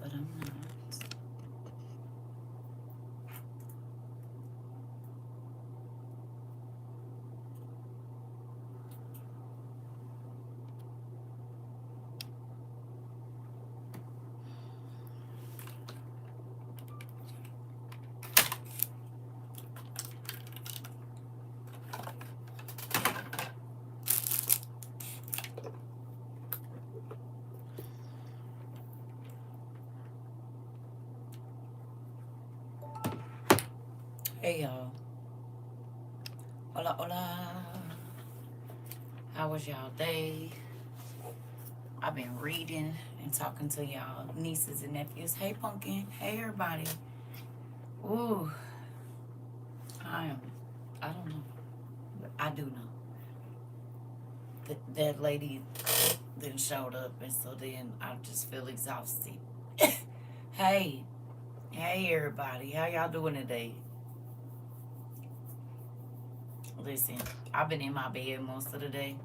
but I'm not. Hey y'all. Hola, hola. How was y'all day? I've been reading and talking to y'all nieces and nephews. Hey, Pumpkin. Hey, everybody. Ooh, I don't know. But I do know. That lady then showed up, and so then I just feel exhausted. Hey, hey, everybody. How y'all doing today? Listen, I've been in my bed most of the day.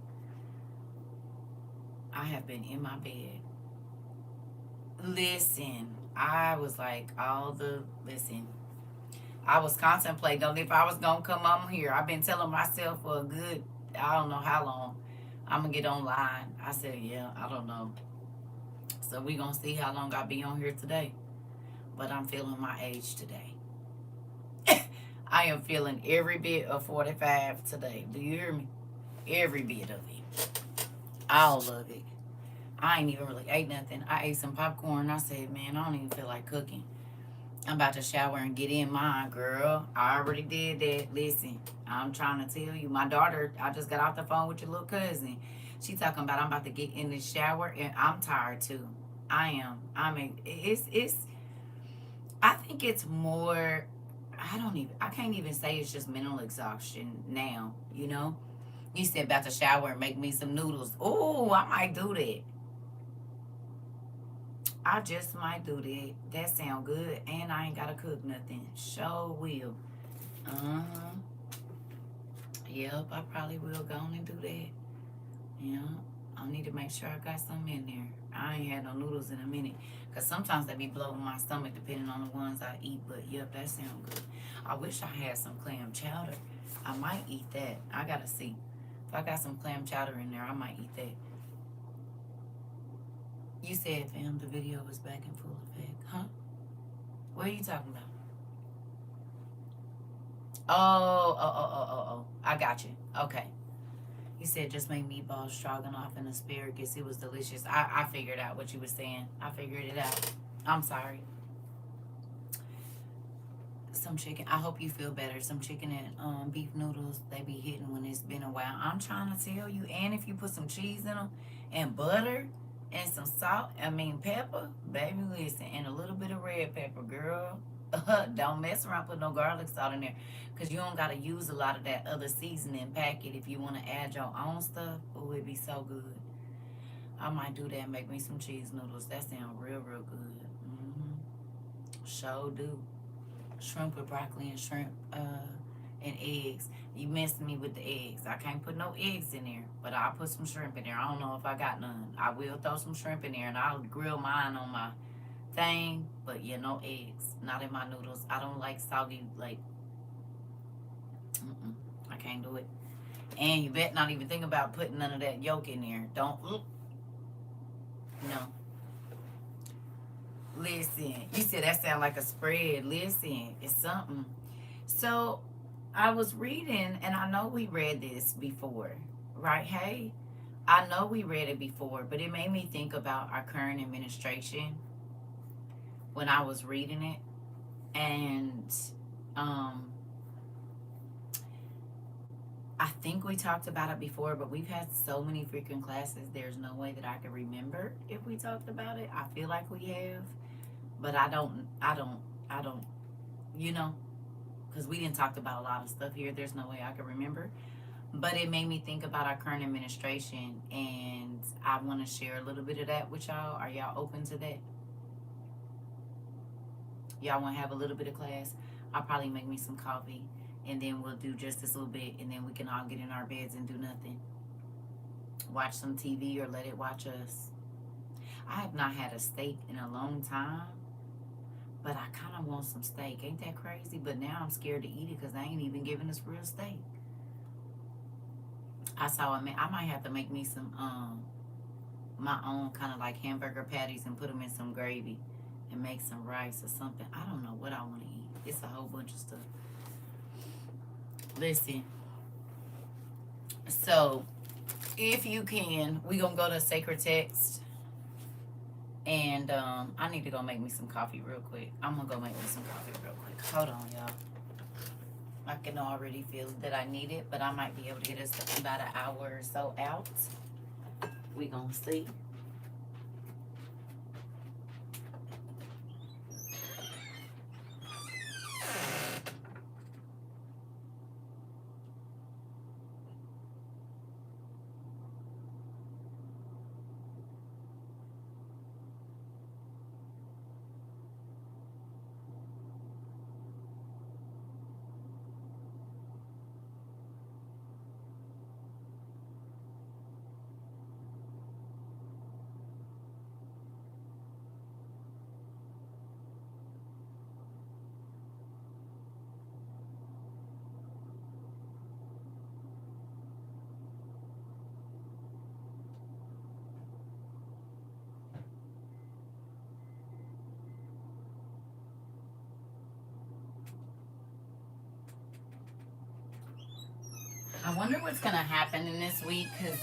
I have been in my bed. Listen, I was like, listen, I was contemplating on if I was going to come on here. I've been telling myself for a good, I don't know how long, I'm going to get online. I said, yeah, I don't know. So we going to see how long I'll be on here today. But I'm feeling my age today. I am feeling every bit of 45 today. Do you hear me? Every bit of it. All of it. I ain't even really ate nothing. I ate some popcorn. I said, man, I don't even feel like cooking. I'm about to shower and get in mine, girl. I already did that. Listen, I'm trying to tell you. My daughter, I just got off the phone with your little cousin. She talking about I'm about to get in the shower and I'm tired too. I am. I mean, I think it's more, I can't even say it's just mental exhaustion now, you know? You said about to shower and make me some noodles. Oh, I might do that. I just might do that. That sound good. And I ain't gotta cook nothing. Sure will. Uh-huh. Yep, I probably will go on and do that. Yeah. I need to make sure I got some in there. I ain't had no noodles in a minute. Because sometimes they be blowing my stomach depending on the ones I eat. But yep, that sound good. I wish I had some clam chowder. I might eat that. I gotta see. If I got some clam chowder in there, I might eat that. You said, fam, the video was back in full effect. Huh? What are you talking about? Oh. I got you. Okay. You said just make meatballs, stroganoff, and asparagus. It was delicious. I figured out what you were saying. I figured it out. I'm sorry. Some chicken. I hope you feel better. Some chicken and beef noodles, they be hitting when it's been a while. I'm trying to tell you. And if you put some cheese in them and butter and some salt, pepper, baby, listen, and a little bit of red pepper, girl. Don't mess around, put no garlic salt in there, because you don't got to use a lot of that other seasoning packet if you want to add your own stuff. Oh, it'd be so good. I might do that. Make me some cheese noodles. That sounds real good. Sure do. Shrimp with broccoli and shrimp and eggs. You messed me with the eggs. I can't put no eggs in there, but I'll put some shrimp in there. I don't know if I got none. I will throw some shrimp in there, and I'll grill mine on my thing, but yeah, no eggs. Not in my noodles. I don't like soggy, like, I can't do it. And you bet not even think about putting none of that yolk in there. Don't, no. Listen, you said that sound like a spread. Listen, it's something. So, I was reading, and I know we read this before, right? Hey, I know we read it before, but it made me think about our current administration when I was reading it. And I think we talked about it before, but we've had so many freaking classes, there's no way that I can remember if we talked about it. I feel like we have, but I don't, you know, because we didn't talk about a lot of stuff here. There's no way I can remember. But it made me think about our current administration, and I want to share a little bit of that with y'all. Are y'all open to that? Y'all want to have a little bit of class? I'll probably make me some coffee, and then we'll do just this little bit, and then we can all get in our beds and do nothing. Watch some TV or let it watch us. I have not had a steak in a long time, but I kind of want some steak. Ain't that crazy? But now I'm scared to eat it because they ain't even giving us real steak. I saw it. I might have to make me some my own kind of like hamburger patties and put them in some gravy and make some rice or something. I don't know what I want to eat. It's a whole bunch of stuff. Listen, so if you can, we gonna go to sacred text, and I need to go make me some coffee real quick. I'm gonna go make me some coffee real quick. Hold on, y'all. I can already feel that I need it, but I might be able to get us about an hour or so out. We gonna see. I wonder what's gonna happen in this week, because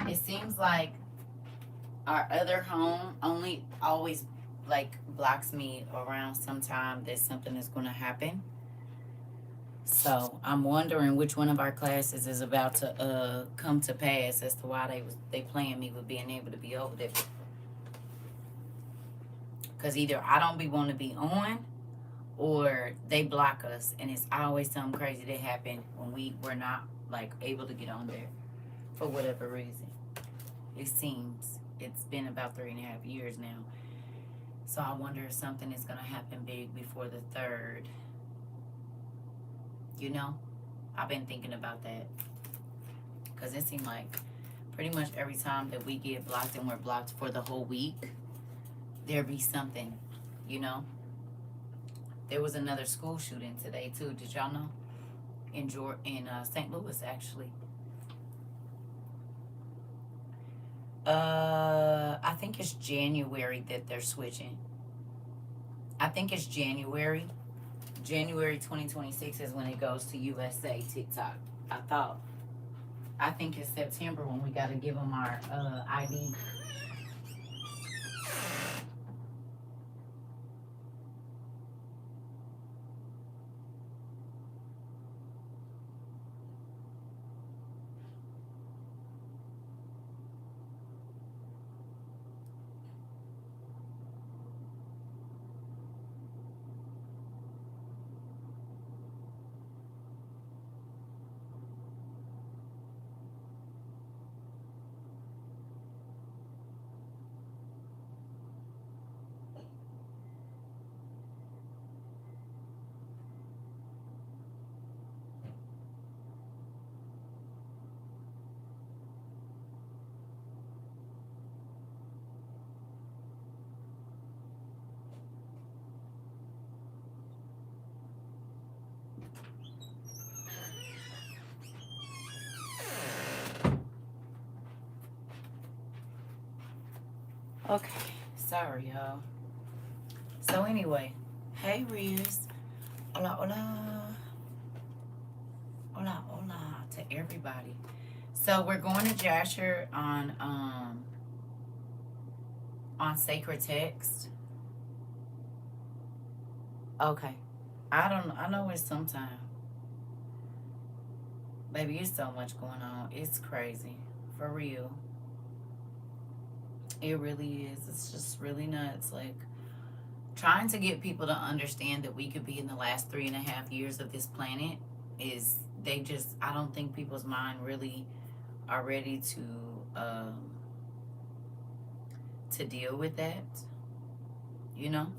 it seems like our other home only always like blocks me around sometime that something is gonna happen. So I'm wondering which one of our classes is about to come to pass as to why they playing me with being able to be over there. Cause either I don't be want to be on, or they block us, and it's always something crazy that happen when we're not like able to get on there for whatever reason. It seems it's been about 3.5 years now. So I wonder if something is gonna happen big before the 3rd. You know, I've been thinking about that, because it seemed like pretty much every time that we get blocked and we're blocked for the whole week, there be something, you know. There was another school shooting today too. Did y'all know? In St. Louis, actually. I think it's January that they're switching. I think it's January. January 2026 is when it goes to USA TikTok. I think it's September when we got to give them our ID. Okay, sorry, y'all. So anyway, hey Riz, hola, hola, hola, hola to everybody. So we're going to Jasher on sacred text. Okay, I know it's sometime. Baby, it's so much going on. It's crazy, for real. It really is. It's just really nuts. Like, trying to get people to understand that we could be in the last 3.5 years of this planet is, I don't think people's mind really are ready to deal with that, you know.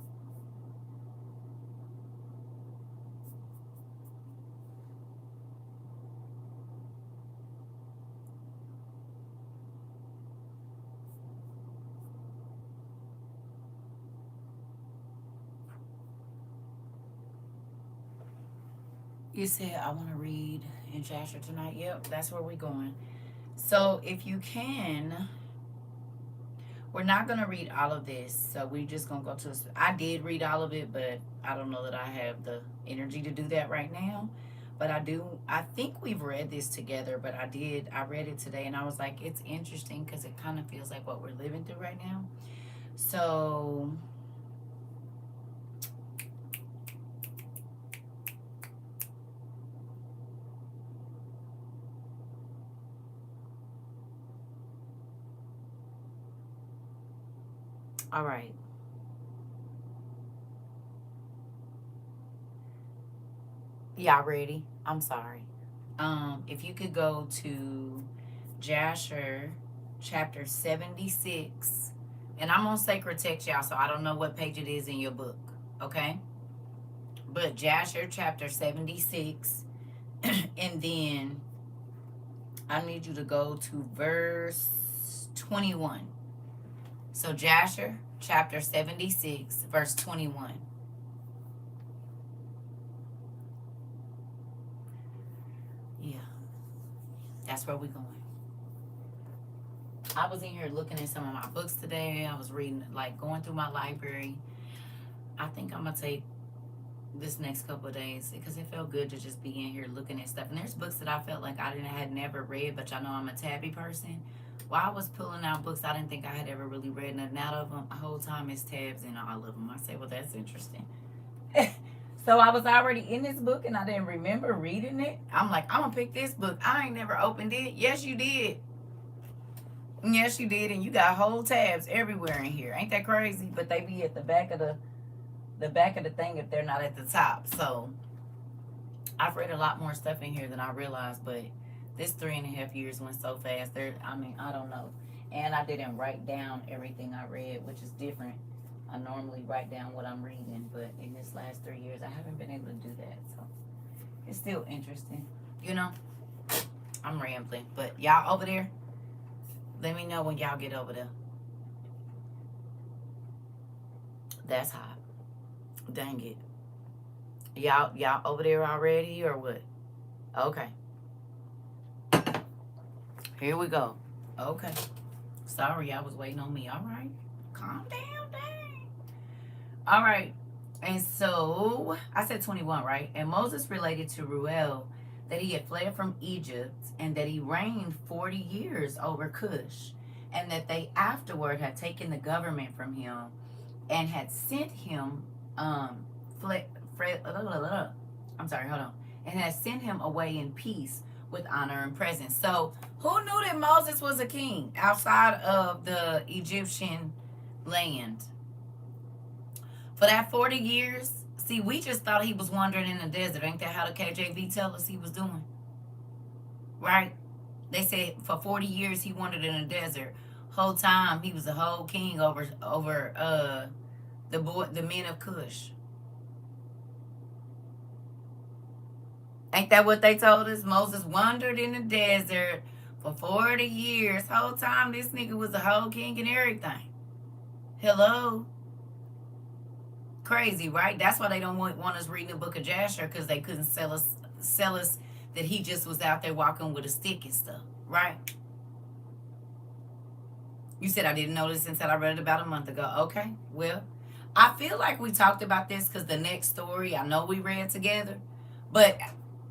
You said I want to read in Jasher tonight. Yep, that's where we're going. So if you can, we're not going to read all of this. So we're just going to go to, I did read all of it, but I don't know that I have the energy to do that right now. But I think we've read this together, but I read it today and I was like, it's interesting because it kind of feels like what we're living through right now. So, all right. Y'all ready? I'm sorry. If you could go to Jasher chapter 76, and I'm on sacred text, y'all, so I don't know what page it is in your book, okay? But Jasher chapter 76, and then I need you to go to verse 21. So Jasher chapter 76, verse 21. Yeah, that's where we're going. I was in here looking at some of my books today. I was reading, like going through my library. I think I'm going to take this next couple of days because it felt good to just be in here looking at stuff. And there's books that I felt like had never read, but y'all know I'm a tabby person. While I was pulling out books I didn't think I had ever really read nothing out of them, the whole time it's tabs in all of them. I say, well, that's interesting. So I was already in this book and I didn't remember reading it. I'm like, I'm gonna pick this book. I ain't never opened it. Yes, you did. Yes, you did, and you got whole tabs everywhere in here. Ain't that crazy? But they be at the back of the thing if they're not at the top. So I've read a lot more stuff in here than I realized, but this 3.5 years went so fast. I don't know. And I didn't write down everything I read, which is different. I normally write down what I'm reading, but in this last 3 years, I haven't been able to do that. So it's still interesting. You know, I'm rambling, but y'all over there, let me know when y'all get over there. That's hot. Dang it. Y'all over there already or what? Okay. Here we go. Okay. Sorry, I was waiting on me. All right. Calm down, dang. All right. And so I said 21, right? And Moses related to Ruel that he had fled from Egypt and that he reigned 40 years over Cush, and that they afterward had taken the government from him and had sent him I'm sorry, hold on. And had sent him away in peace with honor and presence. So who knew that Moses was a king outside of the Egyptian land? For that 40 years, see, we just thought he was wandering in the desert. Ain't that how the KJV tell us he was doing? Right? They said for 40 years he wandered in the desert. Whole time he was a whole king over the men of Cush. Ain't that what they told us? Moses wandered in the desert for 40 years. Whole time this nigga was a whole king and everything. Hello? Crazy, right? That's why they don't want us reading the book of Jasher, because they couldn't sell us that he just was out there walking with a stick and stuff, right? You said I didn't know this until I read it about a month ago. Okay, well, I feel like we talked about this because the next story I know we read together, but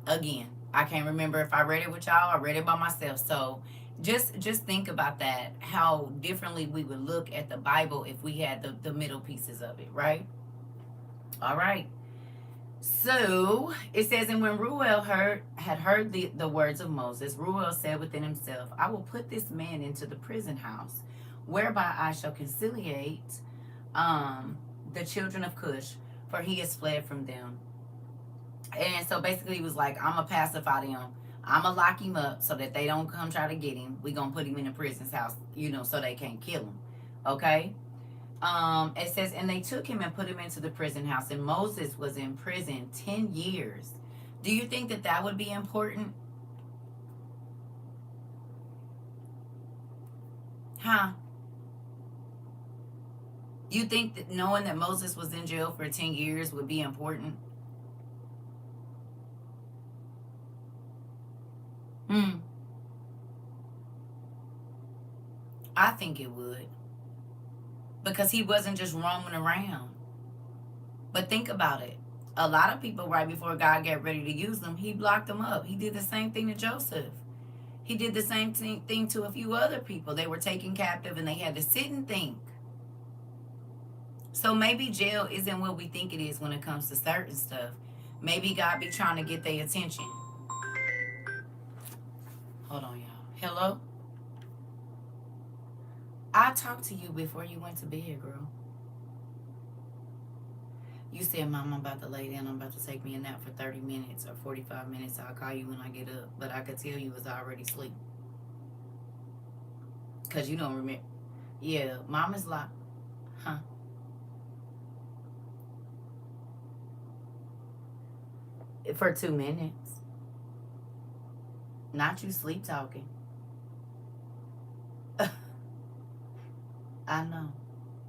again, I can't remember if I read it with y'all. I read it by myself. So just think about that, how differently we would look at the Bible if we had the middle pieces of it, right? All right. So it says, and when Ruel had heard the words of Moses, Ruel said within himself, I will put this man into the prison house, whereby I shall conciliate the children of Cush, for he has fled from them. And so basically he was like, I'm going to pacify them. I'm going to lock him up so that they don't come try to get him. We're going to put him in a prison's house, so they can't kill him. Okay? It says, and they took him and put him into the prison house. And Moses was in prison 10 years. Do you think that would be important? Huh? You think that knowing that Moses was in jail for 10 years would be important? I think it would. Because he wasn't just roaming around. But think about it. A lot of people, right before God got ready to use them, he blocked them up. He did the same thing to Joseph. He did the same thing to a few other people. They were taken captive and they had to sit and think. So maybe jail isn't what we think it is when it comes to certain stuff. Maybe God be trying to get their attention. Hold on, y'all. Hello? I talked to you before you went to bed, girl. You said, Mom, I'm about to lay down. I'm about to take me a nap for 30 minutes or 45 minutes. I'll call you when I get up. But I could tell you was already asleep. Because you don't remember. Yeah, Mom is like, huh? For 2 minutes. Not you sleep talking. I know.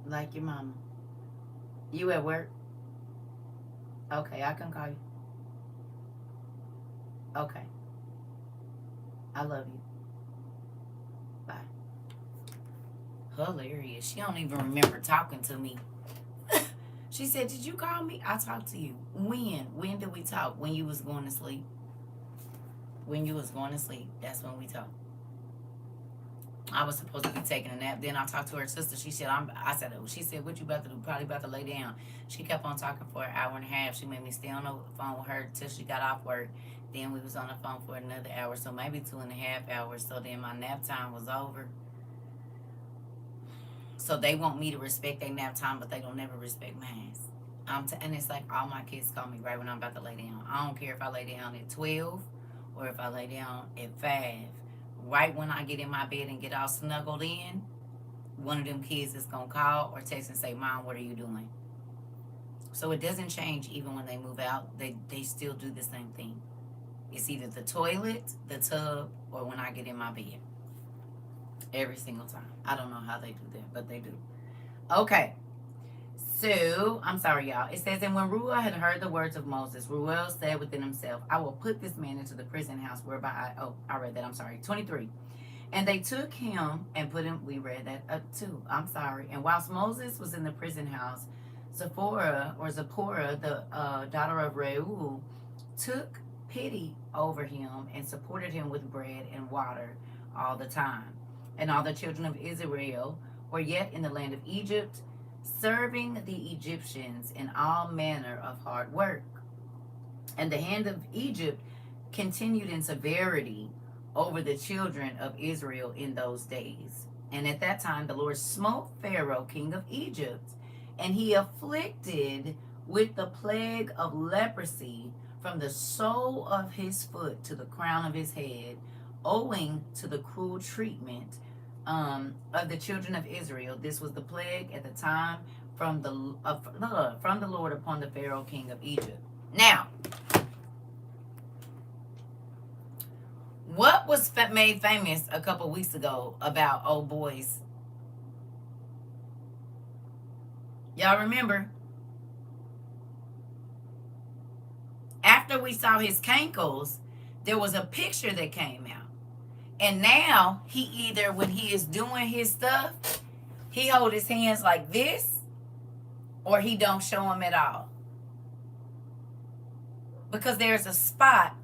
Like your mama. You at work? Okay, I can call you. Okay. I love you. Bye. Hilarious. She don't even remember talking to me. She said, did you call me? I talked to you. When? When did we talk? When you was going to sleep. When you was going to sleep. That's when we talked. I was supposed to be taking a nap. Then I talked to her sister. She said, she said, what you about to do? Probably about to lay down. She kept on talking for an hour and a half. She made me stay on the phone with her till she got off work. Then we was on the phone for another hour. So maybe 2.5 hours. So then my nap time was over. So they want me to respect their nap time, but they don't never respect mine. And it's like all my kids call me right when I'm about to lay down. I don't care if I lay down at 12 or if I lay down at 5. Right when I get in my bed and get all snuggled in, one of them kids is going to call or text and say, Mom, what are you doing? So it doesn't change even when they move out. They still do the same thing. It's either the toilet, the tub, or when I get in my bed. Every single time. I don't know how they do that, but they do. Okay. So, I'm sorry, y'all. It says, and when Ruel had heard the words of Moses, Ruel said within himself, I will put this man into the prison house whereby I read that, I'm sorry, 23. And they took him and put him, we read that too, I'm sorry. And whilst Moses was in the prison house, Zipporah, the daughter of Reuel, took pity over him and supported him with bread and water all the time. And all the children of Israel were yet in the land of Egypt, serving the Egyptians in all manner of hard work. And the hand of Egypt continued in severity over the children of Israel in those days. And at that time the Lord smote Pharaoh, king of Egypt, and he afflicted with the plague of leprosy from the sole of his foot to the crown of his head, owing to the cruel treatment of the children of Israel. This was the plague at the time from the Lord upon the Pharaoh, king of Egypt. Now, what was made famous a couple weeks ago about old boys? Y'all remember? After we saw his cankles, there was a picture that came out. And now, he either, when he is doing his stuff, he hold his hands like this, or he don't show them at all. Because there's a spot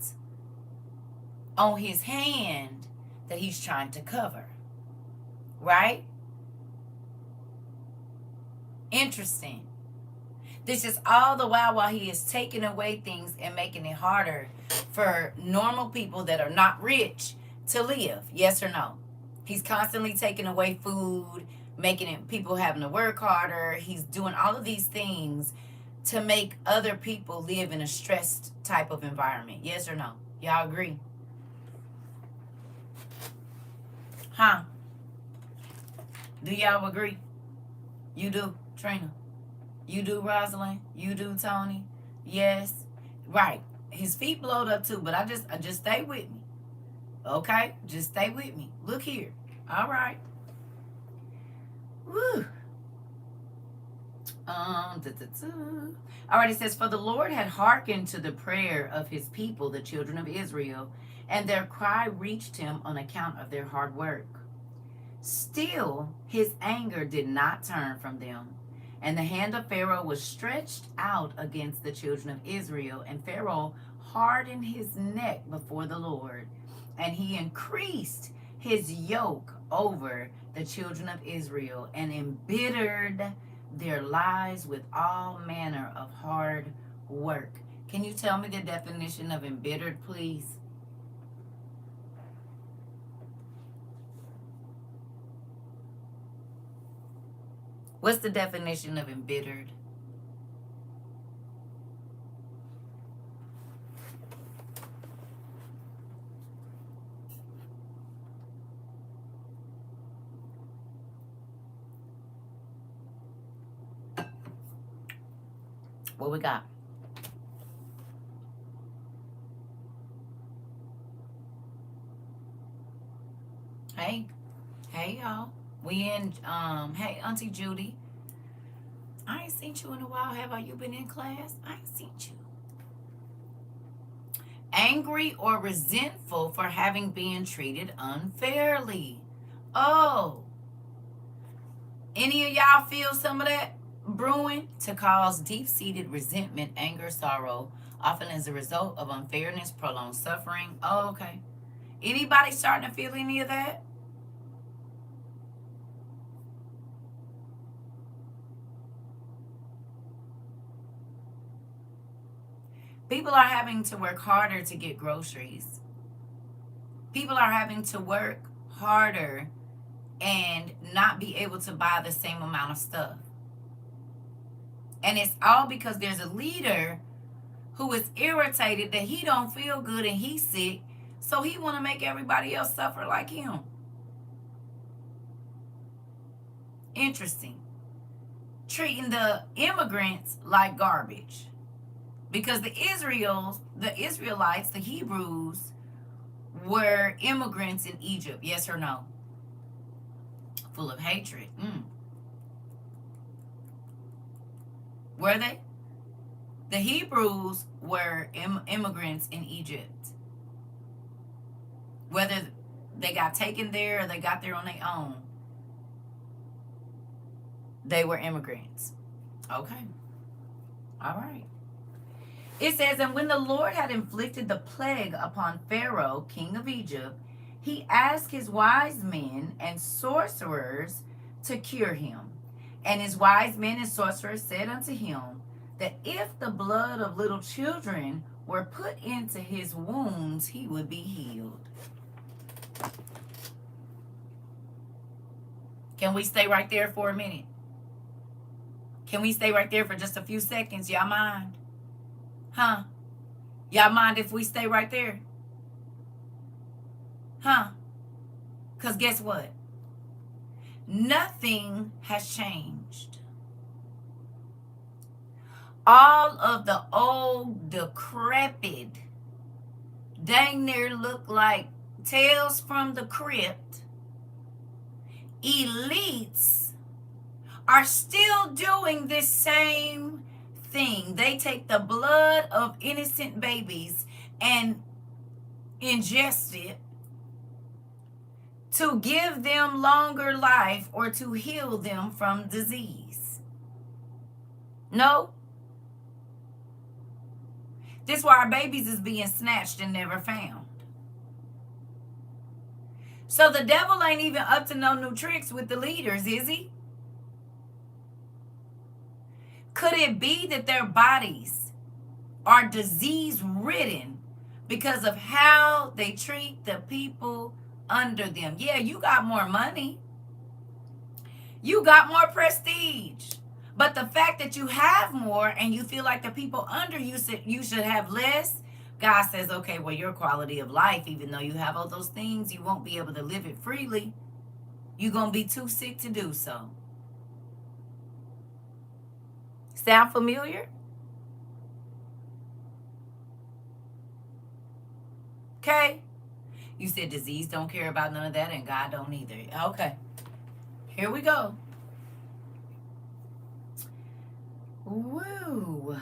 on his hand that he's trying to cover. Right? Interesting. This is all the while he is taking away things and making it harder for normal people that are not rich to live. Yes or no? He's constantly taking away food, making it people having to work harder. He's doing all of these things to make other people live in a stressed type of environment. Yes or no? Y'all agree? Huh? Do y'all agree? You do, Trina? You do, Rosalind? You do, Tony? Yes? Right. His feet blowed up too, but I just stay with me. Okay? Just stay with me. Look here. All right. Woo. All right, it says, for the Lord had hearkened to the prayer of his people, the children of Israel, and their cry reached him on account of their hard work. Still, his anger did not turn from them. And the hand of Pharaoh was stretched out against the children of Israel, and Pharaoh hardened his neck before the Lord, and he increased his yoke over the children of Israel, and embittered their lives with all manner of hard work. Can you tell me the definition of embittered, please? What's the definition of embittered? What we got? Hey, hey y'all. We in hey Auntie Judy. I ain't seen you in a while. Have you been in class? I ain't seen you. Angry or resentful for having been treated unfairly. Oh, any of y'all feel some of that brewing? To cause deep-seated resentment, anger, sorrow, often as a result of unfairness, prolonged suffering. Oh, okay. Anybody starting to feel any of that? People are having to work harder to get groceries. People are having to work harder and not be able to buy the same amount of stuff. And it's all because there's a leader who is irritated that he don't feel good and he's sick, so he want to make everybody else suffer like him. Interesting. Treating the immigrants like garbage. Because the Israelites, the Hebrews, were immigrants in Egypt. Yes or no? Full of hatred. Were they? The Hebrews were immigrants in Egypt. Whether they got taken there or they got there on their own, they were immigrants. Okay. All right. It says, and when the Lord had inflicted the plague upon Pharaoh, king of Egypt, he asked his wise men and sorcerers to cure him. And his wise men and sorcerers said unto him, that if the blood of little children were put into his wounds, he would be healed. Can we stay right there for a minute? Can we stay right there for just a few seconds? Y'all mind? Huh? Y'all mind if we stay right there? Huh? Because guess what? Nothing has changed. All of the old, decrepit, dang near look like Tales from the Crypt elites are still doing this same thing. They take the blood of innocent babies and ingest it to give them longer life or to heal them from disease. No. This is why our babies is being snatched and never found. So the devil ain't even up to no new tricks with the leaders, is he? Could it be that their bodies are disease-ridden because of how they treat the people under them? Yeah, you got more money. You got more prestige. But the fact that you have more and you feel like the people under you should have less, God says, okay, well, your quality of life, even though you have all those things, you won't be able to live it freely. You're going to be too sick to do so. Sound familiar? Okay. You said disease don't care about none of that and God don't either. Okay. Here we go. Woo.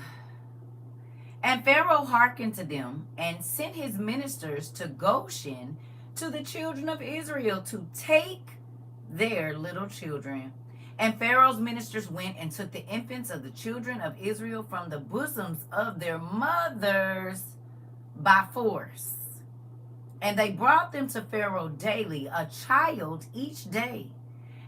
And Pharaoh hearkened to them and sent his ministers to Goshen to the children of Israel to take their little children. And Pharaoh's ministers went and took the infants of the children of Israel from the bosoms of their mothers by force. And they brought them to Pharaoh daily, a child each day.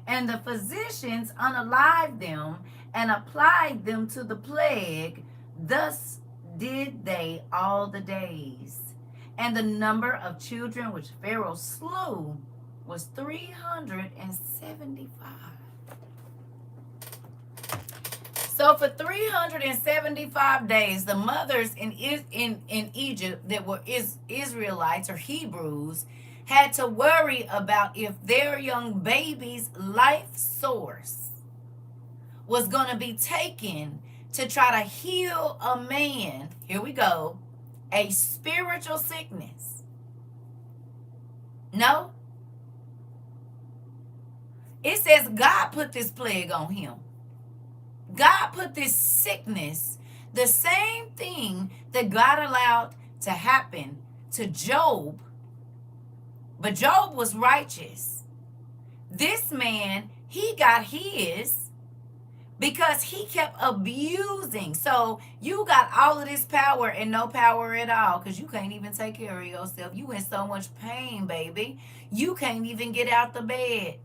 And the physicians unalived them and applied them to the plague. Thus did they all the days. And the number of children which Pharaoh slew was 375. So for 375 days, the mothers in Egypt that were Israelites or Hebrews had to worry about if their young baby's life source was going to be taken to try to heal a man. Here we go. A spiritual sickness. No. It says God put this plague on him. God put this sickness, the same thing that God allowed to happen to Job. But Job was righteous. This man, he got his because he kept abusing. So you got all of this power and no power at all because you can't even take care of yourself. You in so much pain, baby. You can't even get out the bed.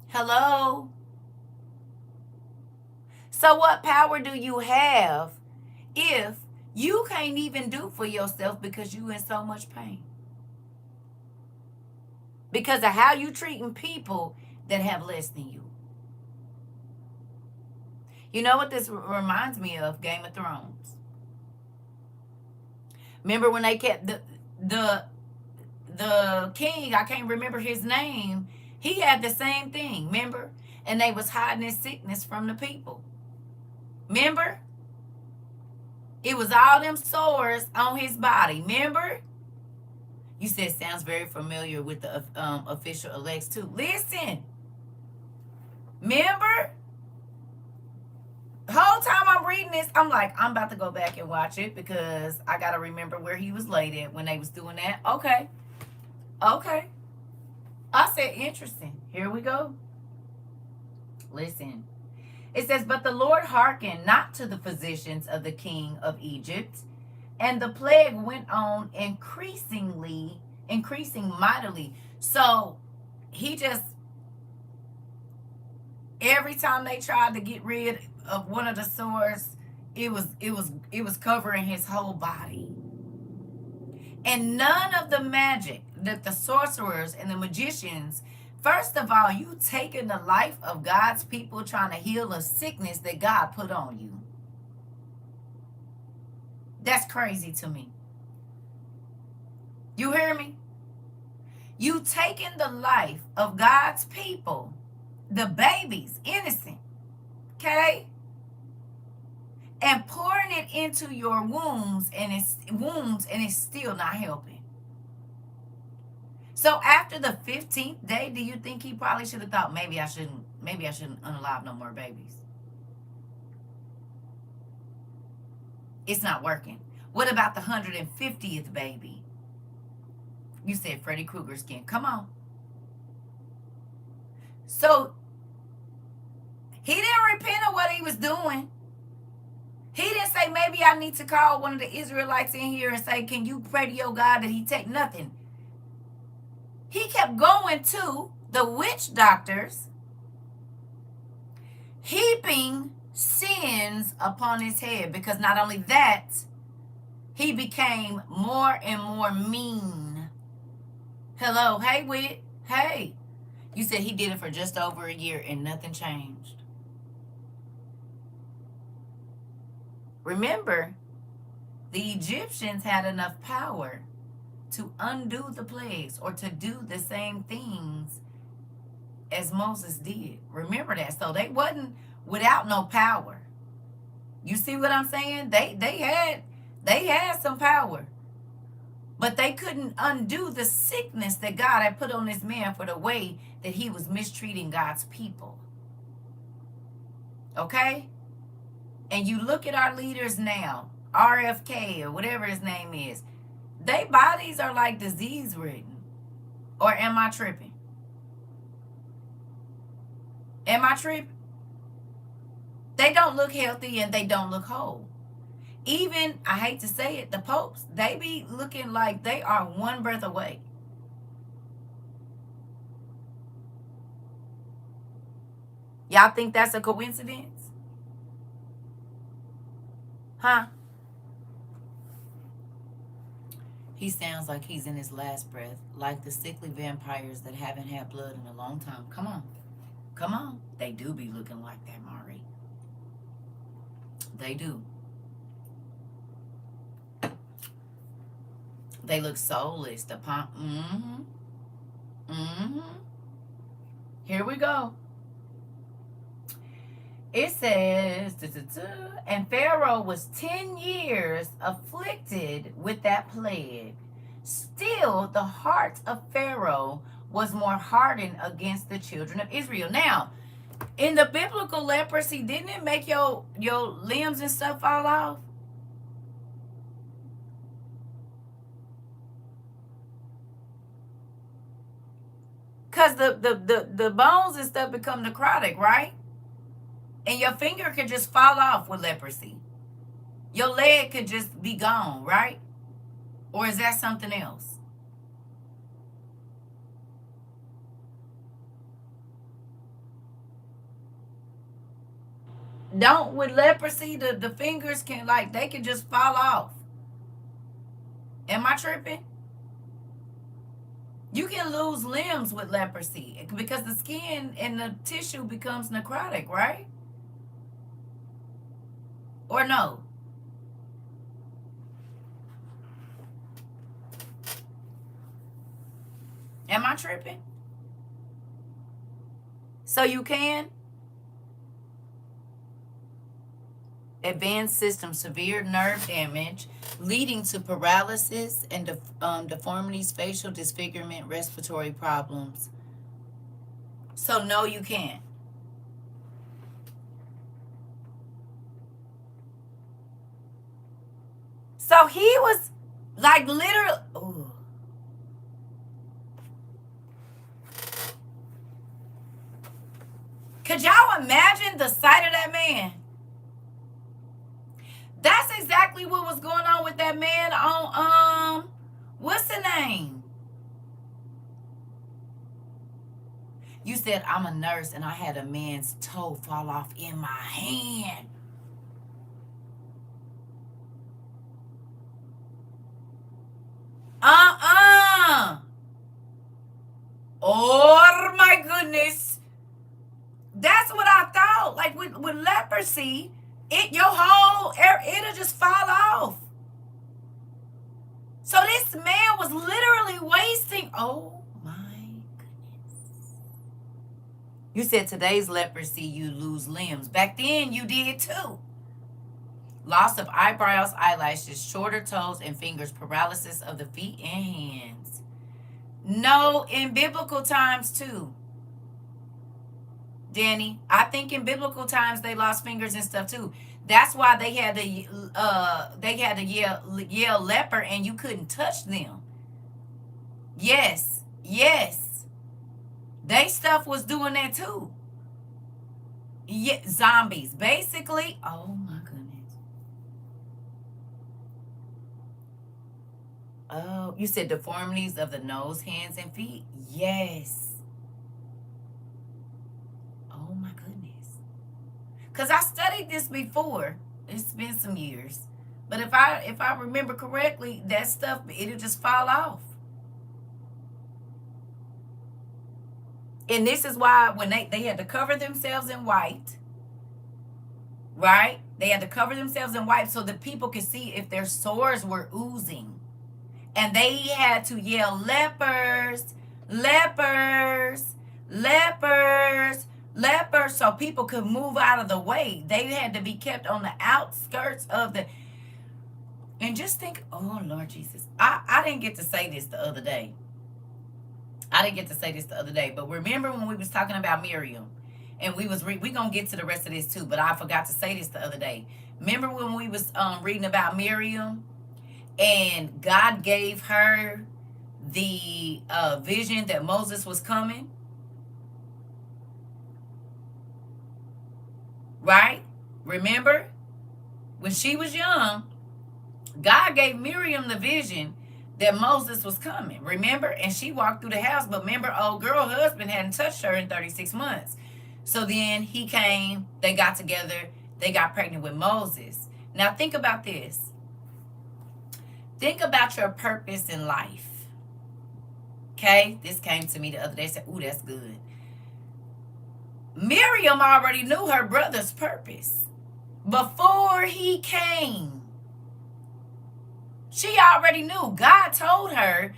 Hello? So what power do you have if you can't even do for yourself because you in so much pain? Because of how you treating people that have less than you. You know what this reminds me of? Game of Thrones. Remember when they kept the king, I can't remember his name, he had the same thing, remember? And they was hiding his sickness from the people. Remember? It was all them sores on his body. Remember? You said sounds very familiar with the official elects too. Listen. Remember? The whole time I'm reading this, I'm like, I'm about to go back and watch it because I got to remember where he was laid at when they was doing that. Okay. Okay. I said, interesting. Here we go. Listen. It says, but the Lord hearkened not to the physicians of the king of Egypt, and the plague went on increasing mightily. So he just, every time they tried to get rid of one of the sores, it was covering his whole body. And none of the magic that the sorcerers and the magicians, first of all, you taking the life of God's people trying to heal a sickness that God put on you. That's crazy to me. You hear me? You taking the life of God's people, the babies, innocent, okay? And pouring it into your wounds and it's still not helping. So after the 15th day, do you think he probably should have thought maybe I shouldn't unalive no more babies? It's not working. What about the 150th baby? You said Freddy Krueger skin. Come on. So he didn't repent of what he was doing. He didn't say maybe I need to call one of the Israelites in here and say, can you pray to your God that he take nothing? He kept going to the witch doctors, heaping sins upon his head, because not only that, he became more and more mean. Hello, hey, wit, hey. You said he did it for just over a year and nothing changed. Remember, the Egyptians had enough power to undo the plagues or to do the same things as Moses did. Remember that. So they wasn't without no power. You see what I'm saying? They had some power. But they couldn't undo the sickness that God had put on this man for the way that he was mistreating God's people. Okay? And you look at our leaders now, RFK or whatever his name is, their bodies are like disease ridden. Or am I tripping? Am I tripping? They don't look healthy and they don't look whole. Even, I hate to say it, the popes, they be looking like they are one breath away. Y'all think that's a coincidence? Huh? He sounds like he's in his last breath, like the sickly vampires that haven't had blood in a long time. Come on. Come on. They do be looking like that, Mari. They do. They look soulless. The pump. Here we go. It says, and Pharaoh was 10 years afflicted with that plague. Still, the heart of Pharaoh was more hardened against the children of Israel. Now, in the biblical leprosy, didn't it make your limbs and stuff fall off? Because the bones and stuff become necrotic, right? And your finger could just fall off with leprosy. Your leg could just be gone, right? Or is that something else? Don't, with leprosy, the fingers can, like, they can just fall off. Am I tripping? You can lose limbs with leprosy because the skin and the tissue becomes necrotic, right? Or no? Am I tripping? So you can? Advanced system, severe nerve damage leading to paralysis and deformities, facial disfigurement, respiratory problems. So no, you can't. So he was like literally. Ooh. Could y'all imagine the sight of that man? That's exactly what was going on with that man on what's the name? You said I'm a nurse and I had a man's toe fall off in my hand. Oh my goodness. That's what I thought. Like with leprosy, it'll just fall off. So this man was literally wasting. Oh my goodness. You said today's leprosy, you lose limbs. Back then, you did too. Loss of eyebrows, eyelashes, shorter toes and fingers, paralysis of the feet and hands. No, in biblical times too. Danny, I think in biblical times they lost fingers and stuff too. That's why they had to yell leper and you couldn't touch them. Yes, yes. They stuff was doing that too. Yeah, zombies. Basically, oh my goodness. Oh, you said deformities of the nose, hands, and feet? Yes. Oh my goodness. Because I studied this before. It's been some years. But if I remember correctly, that stuff, it'll just fall off. And this is why when they had to cover themselves in white, right? They had to cover themselves in white so that people could see if their sores were oozing. And they had to yell, lepers, lepers, lepers, lepers, so people could move out of the way. They had to be kept on the outskirts of the... And just think, oh, Lord Jesus. I didn't get to say this the other day. But remember when we was talking about Miriam? And we gonna get to the rest of this too, but I forgot to say this the other day. Remember when we was reading about Miriam? And God gave her the vision that Moses was coming? right? Remember, when she was young, God gave Miriam the vision that Moses was coming. Remember? And she walked through the house. But remember, old girl husband hadn't touched her in 36 months. So then he came, they got together, they got pregnant with Moses. Now think about this. Think about your purpose in life. Okay? This came to me the other day. Said, ooh, that's good. Miriam already knew her brother's purpose. Before he came, she already knew. God told her,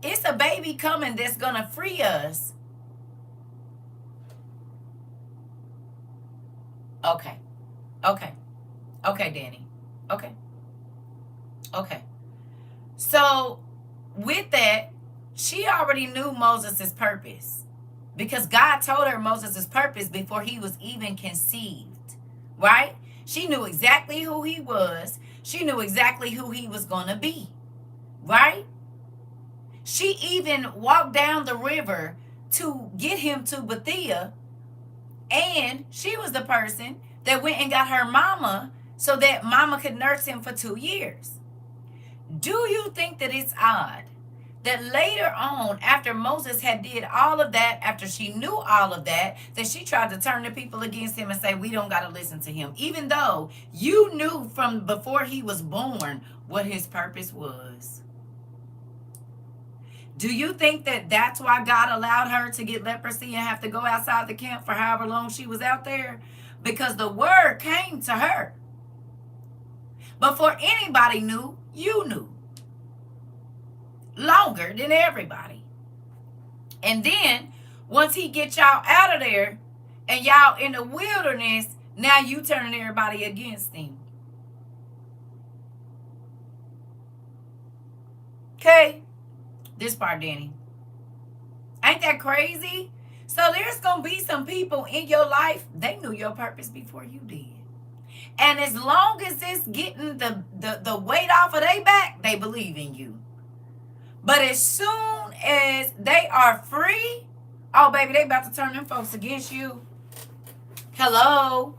it's a baby coming that's going to free us. Okay. Okay. Okay, Danny. Okay. Okay. So, with that, she already knew Moses' purpose. Because God told her Moses' purpose before he was even conceived. Right? She knew exactly who he was. She knew exactly who he was going to be. Right? She even walked down the river to get him to Bethia. And she was the person that went and got her mama so that mama could nurse him for 2 years. Do you think that it's odd that later on, after Moses had did all of that, after she knew all of that, that she tried to turn the people against him and say, we don't got to listen to him, even though you knew from before he was born what his purpose was? Do you think that that's why God allowed her to get leprosy and have to go outside the camp for however long she was out there? Because the word came to her. Before anybody knew, you knew. Longer than everybody. And then, once he get y'all out of there, and y'all in the wilderness, now you turning everybody against him. Okay? This part, Danny. Ain't that crazy? So there's going to be some people in your life, they knew your purpose before you did. And as long as it's getting the weight off of their back, they believe in you. But as soon as they are free, oh, baby, they about to turn them folks against you. Hello?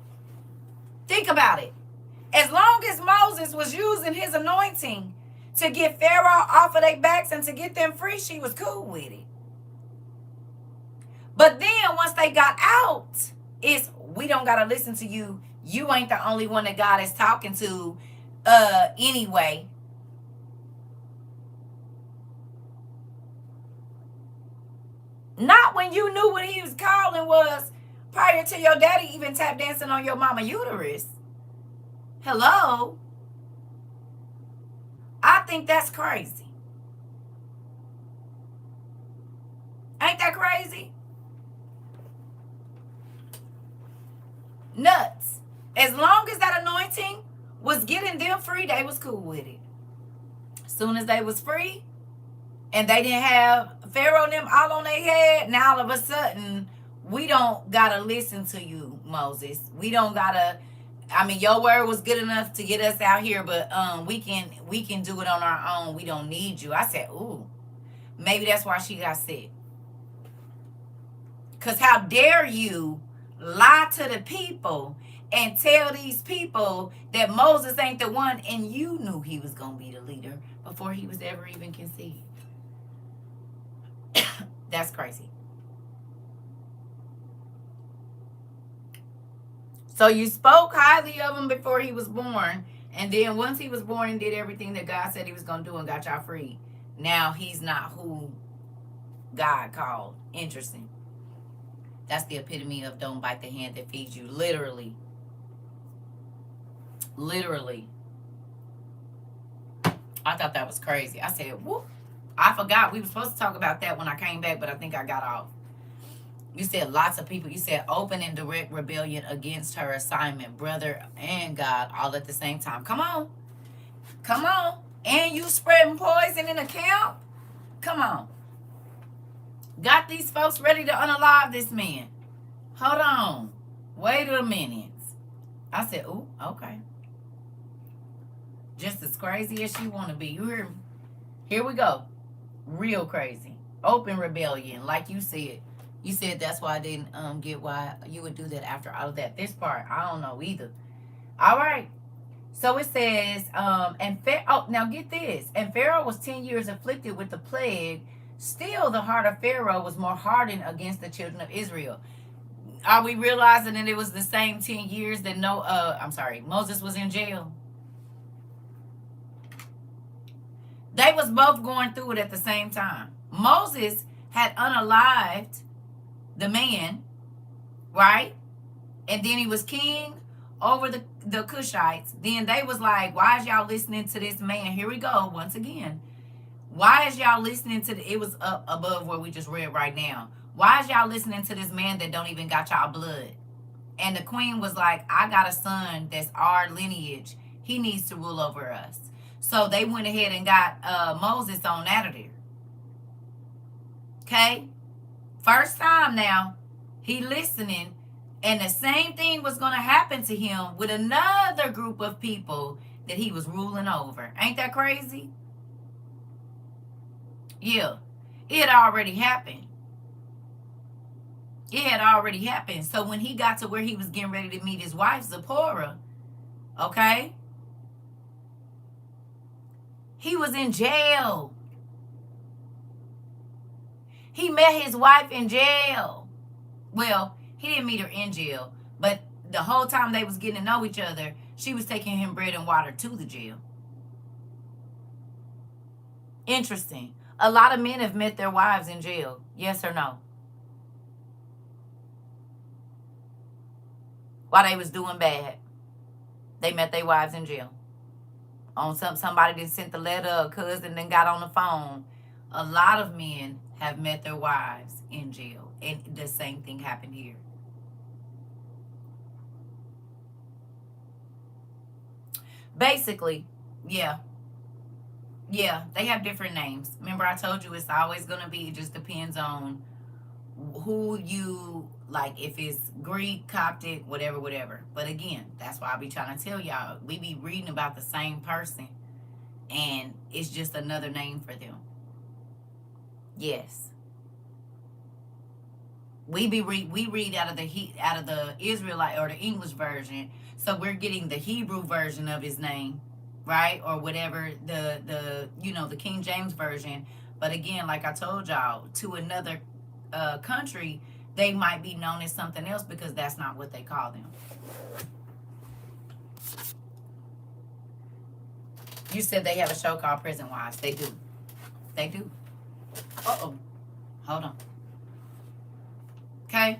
Think about it. As long as Moses was using his anointing to get Pharaoh off of their backs and to get them free, she was cool with it. But then once they got out, it's, we don't got to listen to you. You ain't the only one that God is talking to anyway. Not when you knew what he was calling was prior to your daddy even tap dancing on your mama uterus. Hello? I think that's crazy. Ain't that crazy? Nuts. As long as that anointing was getting them free, they was cool with it. As soon as they was free and they didn't have Pharaoh and them all on their head, now all of a sudden, we don't got to listen to you, Moses. We don't got to, I mean, your word was good enough to get us out here, but we can do it on our own. We don't need you. I said, ooh, maybe that's why she got sick. Because how dare you lie to the people and tell these people that Moses ain't the one, and you knew he was going to be the leader before he was ever even conceived. That's crazy. So you spoke highly of him before he was born, and then once he was born and did everything that God said he was going to do and got y'all free, now he's not who God called. Interesting. That's the epitome of don't bite the hand that feeds you. Literally. Literally. I thought that was crazy. I said, whoop. I forgot we were supposed to talk about that when I came back, but I think I got off. You said lots of people. You said open and direct rebellion against her assignment, brother and God, all at the same time. Come on. Come on. And you spreading poison in the camp? Come on. Got these folks ready to unalive this man. Hold on. Wait a minute. I said, ooh, okay. Just as crazy as she want to be. You hear me? Here we go. Real crazy. Open rebellion, like you said. You said that's why I didn't get why you would do that after all of that. This part, I don't know either. All right. So it says, now get this. And Pharaoh was 10 years afflicted with the plague. Still, the heart of Pharaoh was more hardened against the children of Israel. Are we realizing that it was the same 10 years that Moses was in jail? They was both going through it at the same time. Moses had unalived the man, right? And then he was king over the Cushites. Then they was like, why is y'all listening to this man? Here we go once again. Why is y'all listening to it was up above where we just read right now. Why is y'all listening to this man that don't even got y'all blood? And the queen was like, I got a son that's our lineage. He needs to rule over us. So they went ahead and got Moses on out of there. Okay? First time now, he listening. And the same thing was going to happen to him with another group of people that he was ruling over. Ain't that crazy? Yeah. It had already happened. It had already happened. So when he got to where he was getting ready to meet his wife, Zipporah, okay, he was in jail. He met his wife in jail. Well, he didn't meet her in jail, but the whole time they was getting to know each other, she was taking him bread and water to the jail. Interesting. A lot of men have met their wives in jail. Yes or no? While they was doing bad, they met their wives in jail. On somebody that sent the letter, a cousin then got on the phone. A lot of men have met their wives in jail, and the same thing happened here. Basically, yeah, they have different names. Remember, I told you it's always gonna be. It just depends on who you like, if it's Greek, Coptic, whatever. But again, that's why I be trying to tell y'all, we be reading about the same person, and it's just another name for them. Yes, we read out of the Israelite or the English version, so we're getting the Hebrew version of his name, right? Or whatever the King James version. But again, like I told y'all, to another country, they might be known as something else because that's not what they call them. You said they have a show called Prison Wives. They do. They do. Uh-oh. Hold on. Okay?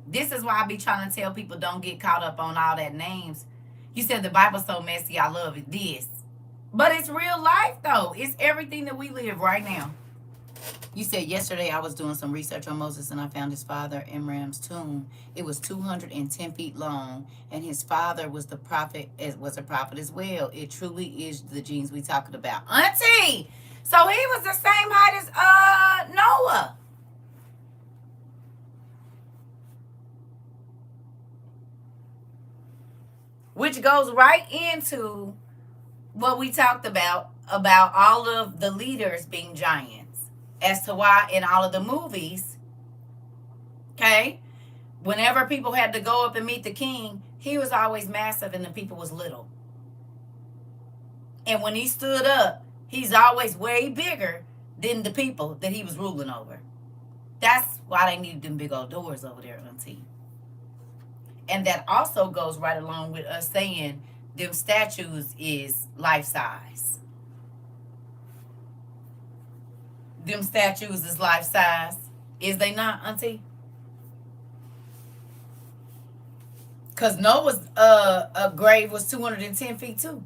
This is why I be trying to tell people don't get caught up on all that names. You said the Bible's so messy, I love it. This. But it's real life, though. It's everything that we live right now. You said yesterday I was doing some research on Moses and I found his father Miriam's tomb. It was 210 feet long, and his father was a prophet as well. It truly is the genes we talking about. Auntie! So he was the same height as Noah. Which goes right into what we talked about all of the leaders being giants. As to why in all of the movies, okay, whenever people had to go up and meet the king, he was always massive and the people was little. And when he stood up, he's always way bigger than the people that he was ruling over. That's why they needed them big old doors over there, Auntie. And that also goes right along with us saying them statues is life size. Them statues is life size. Is they not, Auntie? Because Noah's grave was 210 feet too.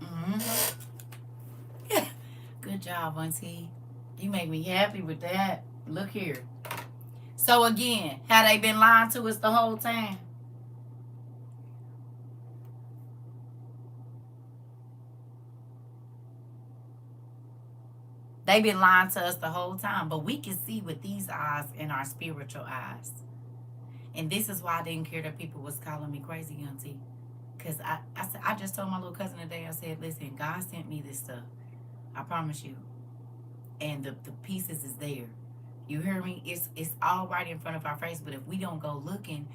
Mm-hmm. Yeah. Good job, Auntie. You make me happy with that. Look here. So again, had they been lying to us the whole time? They've been lying to us the whole time, but we can see with these eyes and our spiritual eyes. And this is why I didn't care that people was calling me crazy, Auntie. Because I just told my little cousin today, I said, listen, God sent me this stuff. I promise you. And the pieces is there. You hear me? It's all right in front of our face. But if we don't go looking,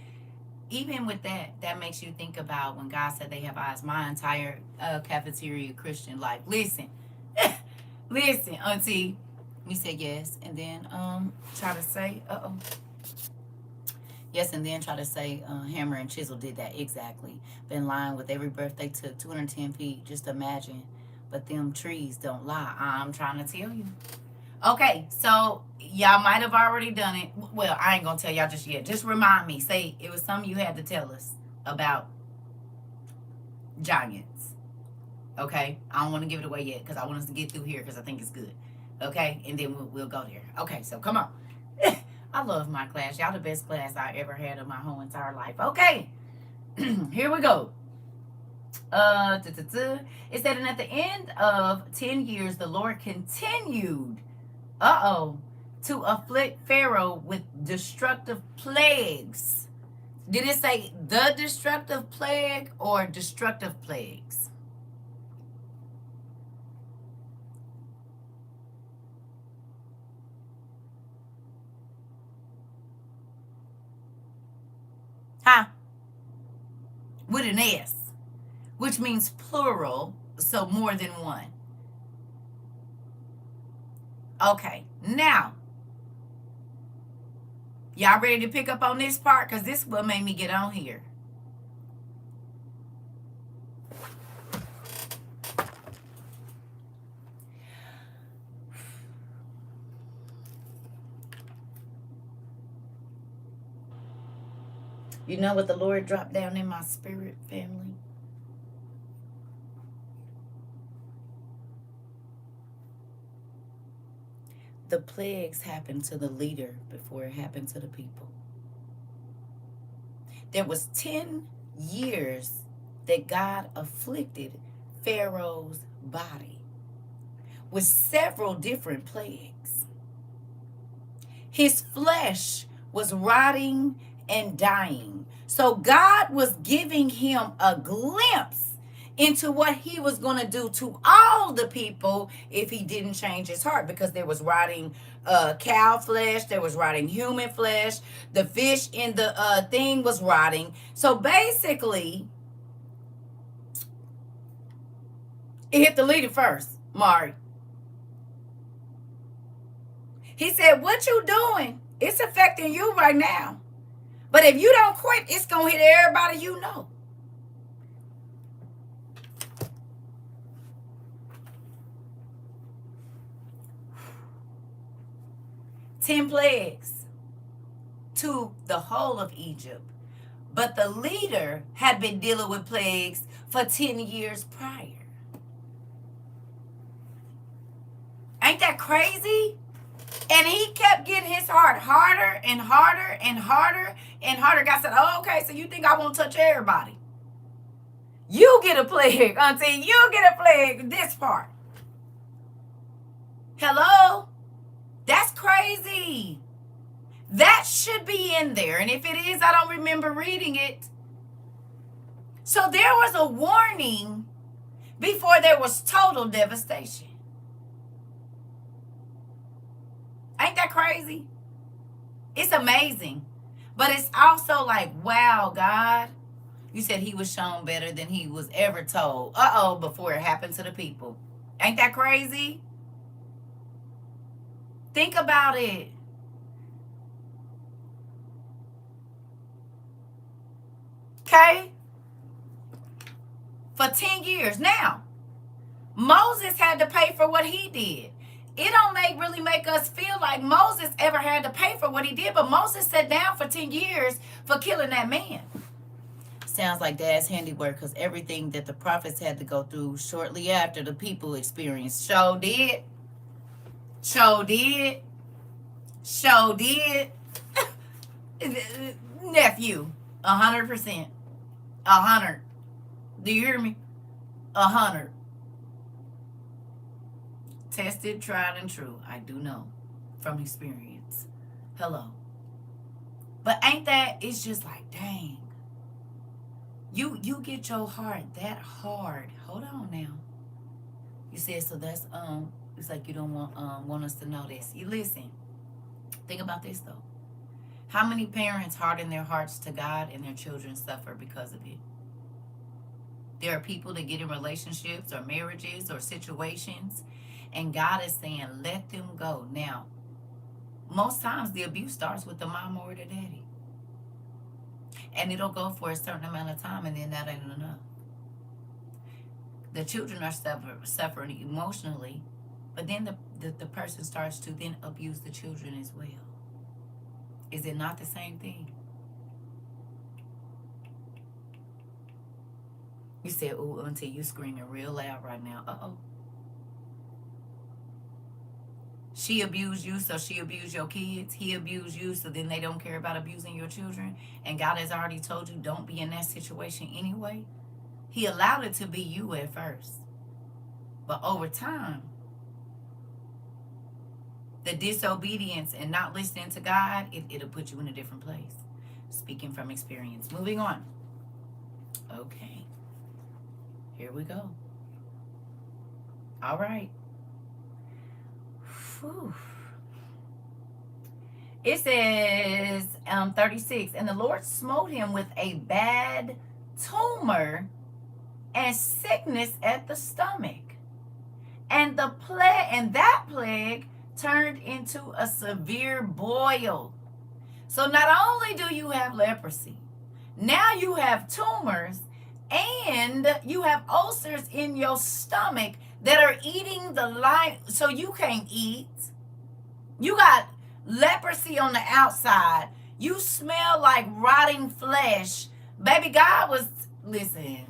even with that, that makes you think about when God said they have eyes. My entire cafeteria Christian life. Listen, listen, Auntie. We said yes, and then try to say, yes, and then try to say hammer and chisel did that exactly. Been lying with every breath they took, 210 feet. Just imagine. But them trees don't lie. I'm trying to tell you. Okay, so y'all might have already done it. Well, I ain't gonna tell y'all just yet. Just remind me. Say it was something you had to tell us about giants. Okay, I don't want to give it away yet because I want us to get through here because I think it's good. Okay, and then we'll go there. Okay, so come on. I love my class. Y'all the best class I ever had in my whole entire life. Okay, here we go. It said, and at the end of 10 years, the Lord continued, to afflict Pharaoh with destructive plagues. Did it say the destructive plague or destructive plagues? Huh? With an S, which means plural, so more than one. Okay, now, y'all ready to pick up on this part? Because this is what made me get on here. You know what the Lord dropped down in my spirit, family? The plagues happened to the leader before it happened to the people. There was 10 years that God afflicted Pharaoh's body with several different plagues. His flesh was rotting and dying. So God was giving him a glimpse into what he was going to do to all the people if he didn't change his heart, because there was rotting cow flesh, there was rotting human flesh, the fish in the thing was rotting. So basically, it hit the leader first, Mari. He said, what you doing? It's affecting you right now. But if you don't quit, it's going to hit everybody you know. Ten plagues to the whole of Egypt. But the leader had been dealing with plagues for 10 years prior. Ain't that crazy? And he kept getting his heart harder and harder and harder and harder. God said, oh, okay, so you think I won't touch everybody? You get a plague, Auntie. You get a plague. This part. Hello? That's crazy. That should be in there. And if it is, I don't remember reading it. So there was a warning before there was total devastation. Ain't that crazy? It's amazing. But it's also like, wow, God, you said he was shown better than he was ever told. Before it happened to the people. Ain't that crazy? Think about it. Okay? For 10 years. Now, Moses had to pay for what he did. It don't really make us feel like Moses ever had to pay for what he did, but Moses sat down for 10 years for killing that man. Sounds like Dad's handiwork, because everything that the prophets had to go through shortly after the people experienced. Sure did. Sure did. Sure did. Nephew, 100%. 100. Do you hear me? 100. Tested, tried, and true. I do know from experience. Hello. But ain't that, it's just like, dang. You get your heart that hard. Hold on now. You said, so that's, it's like you don't want us to know this. You listen. Think about this, though. How many parents harden their hearts to God and their children suffer because of it? There are people that get in relationships or marriages or situations, and God is saying, let them go. Now, most times the abuse starts with the mom or the daddy. And it'll go for a certain amount of time, and then that ain't enough. The children are suffering emotionally, but then the person starts to then abuse the children as well. Is it not the same thing? You said, ooh, auntie, you screaming real loud right now. Uh-oh. She abused you, so she abused your kids. He abused you, so then they don't care about abusing your children. And God has already told you, don't be in that situation anyway. He allowed it to be you at first. But over time, the disobedience and not listening to God, it'll put you in a different place. Speaking from experience. Moving on. Okay. Here we go. All right. Whew. It says 36, and the Lord smote him with a bad tumor and sickness at the stomach. And that plague turned into a severe boil. So not only do you have leprosy, now you have tumors and you have ulcers in your stomach that are eating the life, so you can't eat. You got leprosy on the outside. You smell like rotting flesh. Baby, God was, listen.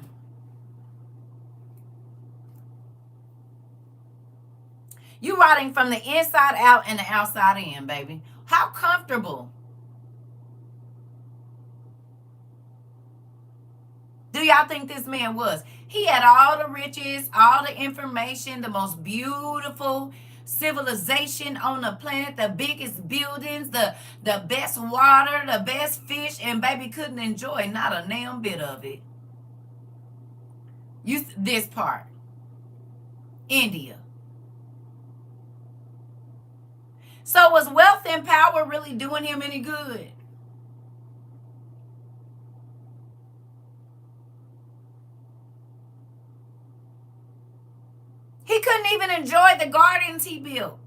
You rotting from the inside out and the outside in, baby. How comfortable do y'all think this man was? He had all the riches, all the information, the most beautiful civilization on the planet, the biggest buildings, the best water, the best fish, and baby couldn't enjoy not a damn bit of it. This part. India. So was wealth and power really doing him any good? He couldn't even enjoy the gardens he built.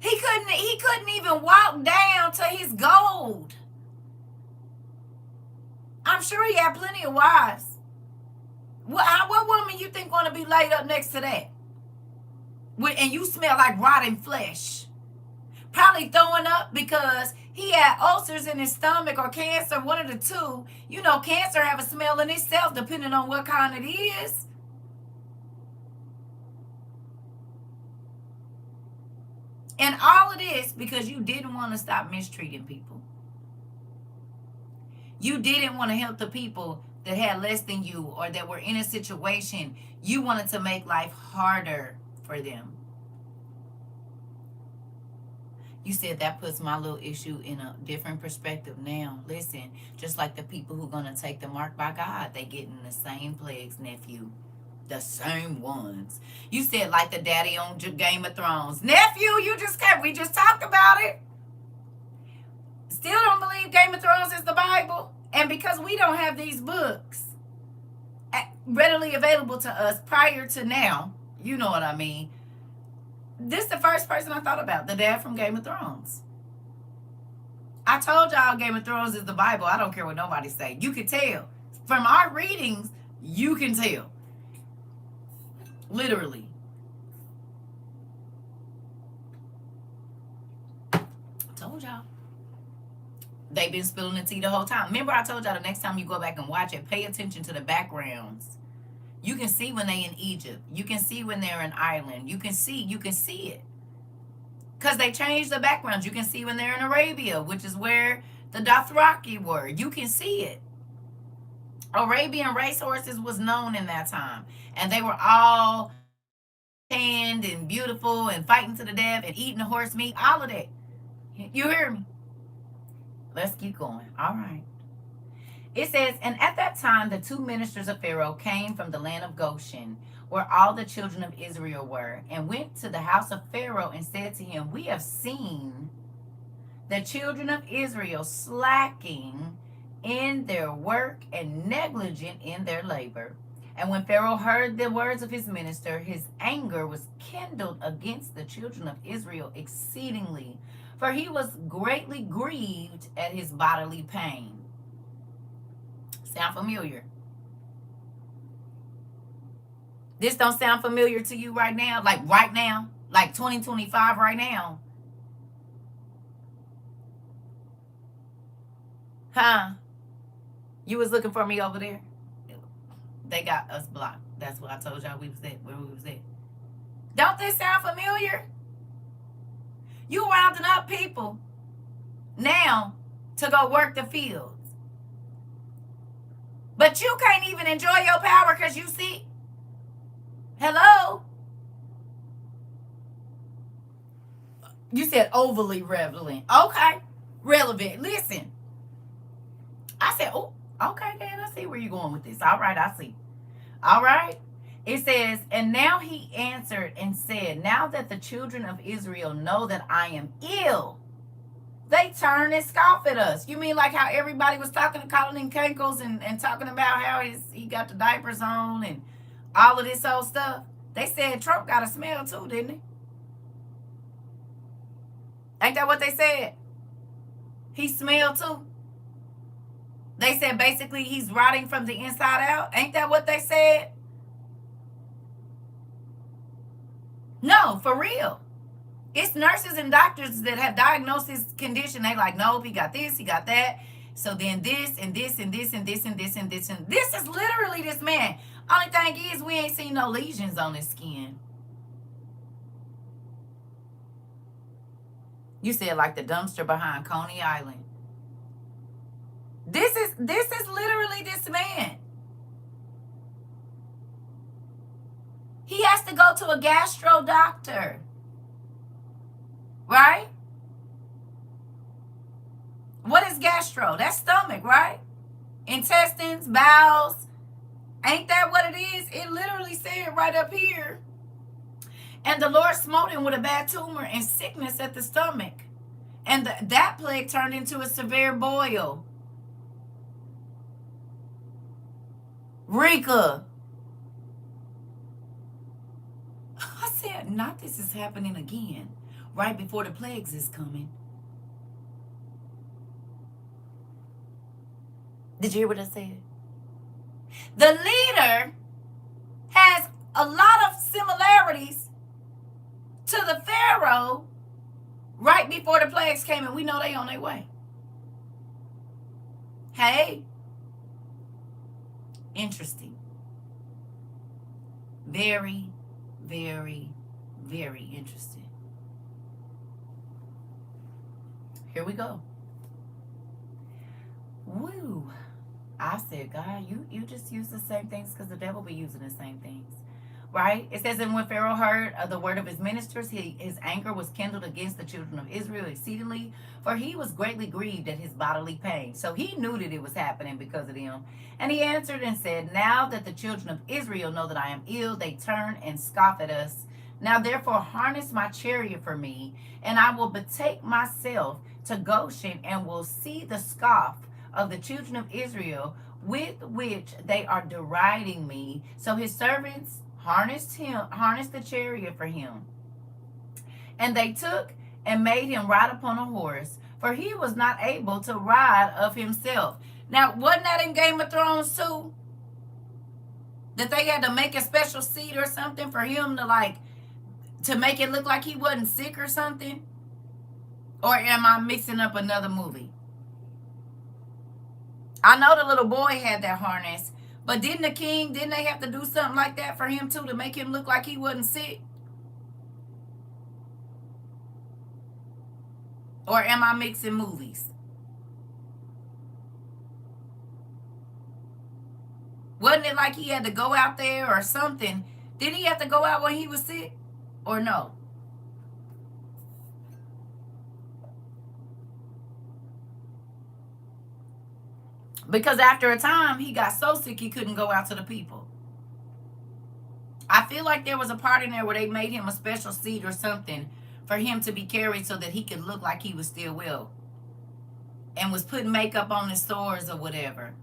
He couldn't even walk down to his gold. I'm sure he had plenty of wives. What woman you think going to be laid up next to that? And you smell like rotting flesh. Probably throwing up because he had ulcers in his stomach or cancer, one of the two. You know, cancer have a smell in itself depending on what kind it is. And all of this because you didn't want to stop mistreating people. You didn't want to help the people that had less than you or that were in a situation. You wanted to make life harder for them. You said that puts my little issue in a different perspective now. Listen, just like the people who are going to take the mark by God, they get in the same plagues, nephew. The same ones. You said like the daddy on Game of Thrones. Nephew, we just talked about it. Still don't believe Game of Thrones is the Bible. And because we don't have these books readily available to us prior to now, you know what I mean. This is the first person I thought about, the dad from Game of Thrones. I told y'all Game of Thrones is the Bible. I don't care what nobody say. You can tell. From our readings, you can tell. Literally. Told y'all. They've been spilling the tea the whole time. Remember I told y'all the next time you go back and watch it, pay attention to the backgrounds. You can see when they're in Egypt. You can see when they're in Ireland. You can see it. Because they changed the backgrounds. You can see when they're in Arabia, which is where the Dothraki were. You can see it. Arabian racehorses was known in that time. And they were all tanned and beautiful and fighting to the death and eating the horse meat. All of that. You hear me? Let's keep going. All right. It says, and at that time, the two ministers of Pharaoh came from the land of Goshen, where all the children of Israel were, and went to the house of Pharaoh and said to him, we have seen the children of Israel slacking in their work and negligent in their labor. And when Pharaoh heard the words of his minister, his anger was kindled against the children of Israel exceedingly, for he was greatly grieved at his bodily pain. Sound familiar? This don't sound familiar to you right now? Like 2025 right now? Huh? You was looking for me over there? They got us blocked. That's what I told y'all we was at, where we was at. Don't this sound familiar? You rounding up people now to go work the fields. But you can't even enjoy your power because you see. Hello? You said overly relevant. Okay. Relevant. Listen. I said, oh, okay, Dan, I see where you're going with this. All right, I see. All right. It says, and now he answered and said, now that the children of Israel know that I am ill, they turn and scoff at us. You mean like how everybody was talking, calling him Kankles and talking about how he got the diapers on and all of this old stuff? They said Trump got a smell too, didn't he? Ain't that what they said? He smelled too. They said basically he's rotting from the inside out. Ain't that what they said? No, for real. It's nurses and doctors that have diagnosed his condition. They like, nope, he got this, he got that. So then this and this and this and this and this and this and this is literally this man. Only thing is we ain't seen no lesions on his skin. You said like the dumpster behind Coney Island. This is literally this man. He has to go to a gastro doctor. Right? What is gastro? That's stomach, right? Intestines, bowels. Ain't that what it is? It literally said right up here. And the Lord smote him with a bad tumor and sickness at the stomach. And that plague turned into a severe boil. Rika. I said, not this is happening again. Right before the plagues is coming. Did you hear what I said? The leader has a lot of similarities to the Pharaoh right before the plagues came, and we know they on their way. Hey. Interesting. Very, very, very interesting. Here we go. Woo. I said, God, you just use the same things because the devil be using the same things. Right? It says, and when Pharaoh heard the word of his ministers, his anger was kindled against the children of Israel exceedingly, for he was greatly grieved at his bodily pain. So he knew that it was happening because of them. And he answered and said, now that the children of Israel know that I am ill, they turn and scoff at us. Now therefore harness my chariot for me, and I will betake myself to Goshen, and will see the scoff of the children of Israel with which they are deriding me. So his servants harnessed the chariot for him. And they took and made him ride upon a horse, for he was not able to ride of himself. Now, wasn't that in Game of Thrones too? That they had to make a special seat or something for him to make it look like he wasn't sick or something? Or am I mixing up another movie? I know the little boy had that harness, but didn't they have to do something like that for him too, to make him look like he wasn't sick? Or am I mixing movies? Wasn't it like he had to go out there or something? Did he have to go out when he was sick? Or no? Because after a time, he got so sick he couldn't go out to the people. I feel like there was a part in there where they made him a special seat or something for him to be carried so that he could look like he was still well. And was putting makeup on his sores or whatever.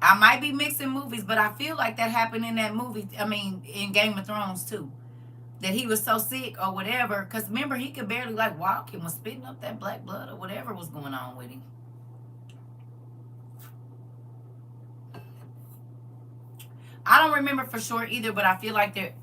I might be mixing movies, but I feel like that happened in that movie. I mean, in Game of Thrones too. That he was so sick or whatever. Because remember, he could barely like walk and was spitting up that black blood or whatever was going on with him. I don't remember for sure either, but I feel like there...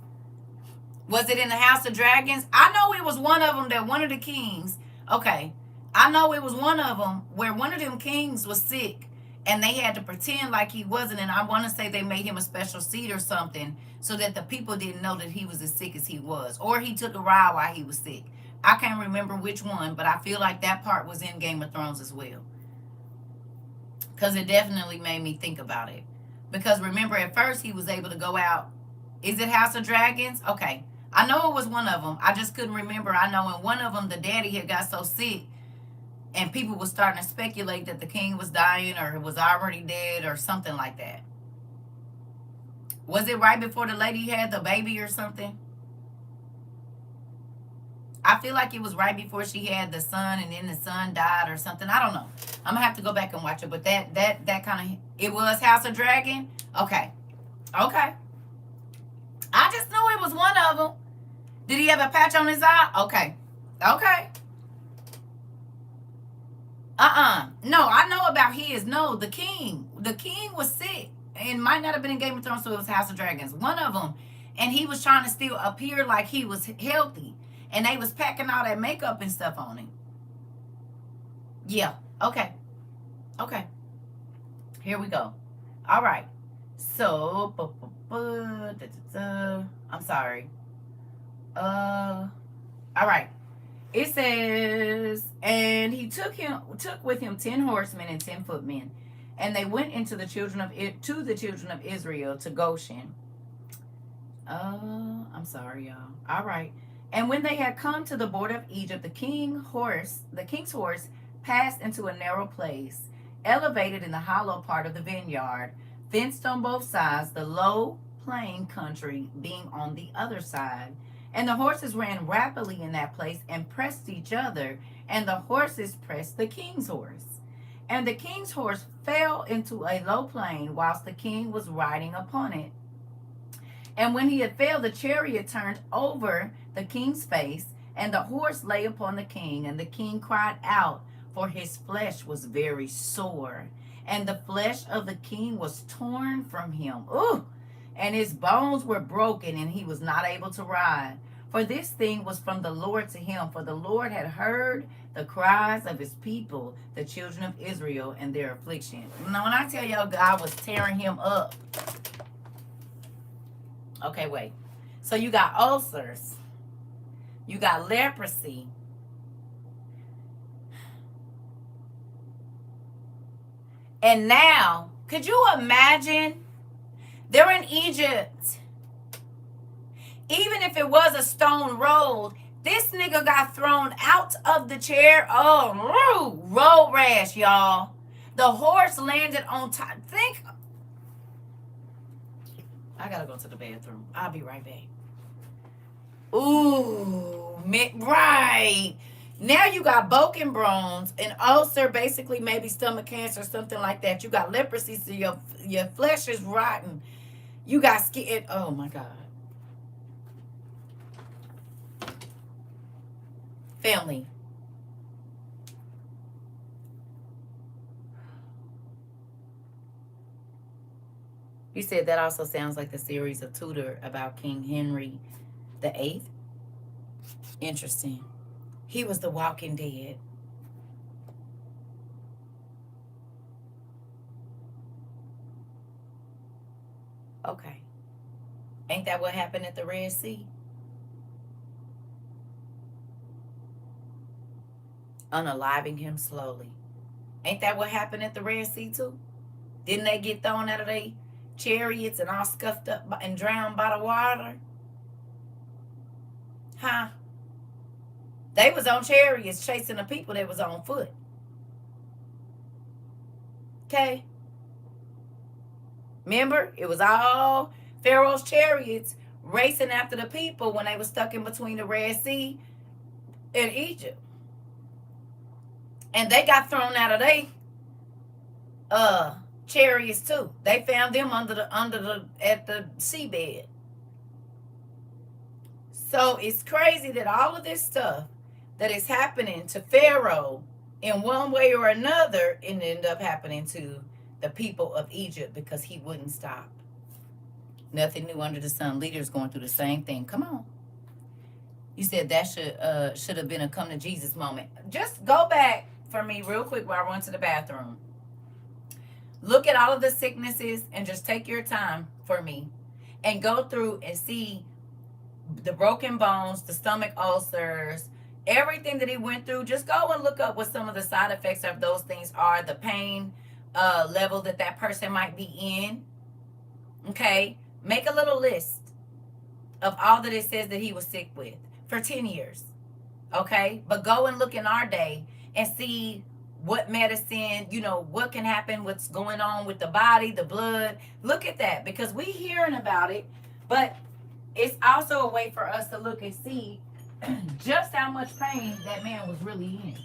Was it in the House of Dragons? I know it was one of them that one of the kings... Okay. I know it was one of them where one of them kings was sick and they had to pretend like he wasn't. And I want to say they made him a special seat or something so that the people didn't know that he was as sick as he was. Or he took a ride while he was sick. I can't remember which one, but I feel like that part was in Game of Thrones as well. Because it definitely made me think about it. Because remember, at first he was able to go out. Is it House of Dragons? Okay. I know it was one of them. I just couldn't remember. I know in one of them, the daddy had got so sick and people were starting to speculate that the king was dying or was already dead or something like that. Was it right before the lady had the baby or something? I feel like it was right before she had the son and then the son died or something. I don't know. I'm going to have to go back and watch it. But that kind of... It was House of Dragon? Okay. Okay. I just knew it was one of them. Did he have a patch on his eye? Okay. Okay. No, I know about his. No, the king. The king was sick. And might not have been in Game of Thrones, so it was House of Dragons. One of them. And he was trying to still appear like he was healthy. And they was packing all that makeup and stuff on him. Yeah. Okay. Okay. Here we go. All right. So, I'm sorry. All right. It says, and he took with him 10 horsemen and 10 footmen, and they went into the children of Israel to Goshen. I'm sorry, y'all. All right. And when they had come to the border of Egypt, the king's horse passed into a narrow place, elevated in the hollow part of the vineyard, fenced on both sides, the low plain country being on the other side. And the horses ran rapidly in that place and pressed each other, and the horses pressed the king's horse. And the king's horse fell into a low plain whilst the king was riding upon it. And when he had failed, the chariot turned over the king's face, and the horse lay upon the king. And the king cried out, for his flesh was very sore, and the flesh of the king was torn from him. Ooh! And his bones were broken, and he was not able to ride. For this thing was from the Lord to him, for the Lord had heard the cries of his people, the children of Israel, and their affliction. Now, when I tell y'all God was tearing him up. Okay, wait. So you got ulcers. You got leprosy. And now, could you imagine? They're in Egypt. Even if it was a stone rolled, this nigga got thrown out of the chair. Oh, road rash, y'all. The horse landed on top. Think. I gotta go to the bathroom. I'll be right back. Ooh, right. Now you got broken bones, an ulcer, basically maybe stomach cancer, something like that. You got leprosy, so your flesh is rotten. You got skin. Oh my God. Family. You said that also sounds like the series of Tudor about King Henry VIII. Interesting. He was the Walking Dead. Okay. Ain't that what happened at the Red Sea? Unaliving him slowly. Ain't that what happened at the Red Sea too? Didn't they get thrown out of their chariots and all scuffed up and drowned by the water? Huh? They was on chariots chasing the people that was on foot. Okay? Remember? It was all Pharaoh's chariots racing after the people when they were stuck in between the Red Sea and Egypt. And they got thrown out of their chariots too. They found them at the seabed. So it's crazy that all of this stuff that is happening to Pharaoh in one way or another, it ended up happening to the people of Egypt because he wouldn't stop. Nothing new under the sun. Leaders going through the same thing. Come on. You said that should have been a come to Jesus moment. Just go back for me real quick while I run to the bathroom. Look at all of the sicknesses and just take your time for me and go through and see the broken bones, the stomach ulcers, everything that he went through. Just go and look up what some of the side effects of those things are, the pain level that that person might be in. Okay, make a little list of all that it says that he was sick with for 10 years. Okay, but go and look in our day and see what medicine, what can happen, what's going on with the body, the blood. Look at that, because we hearing about it, but it's also a way for us to look and see just how much pain that man was really in.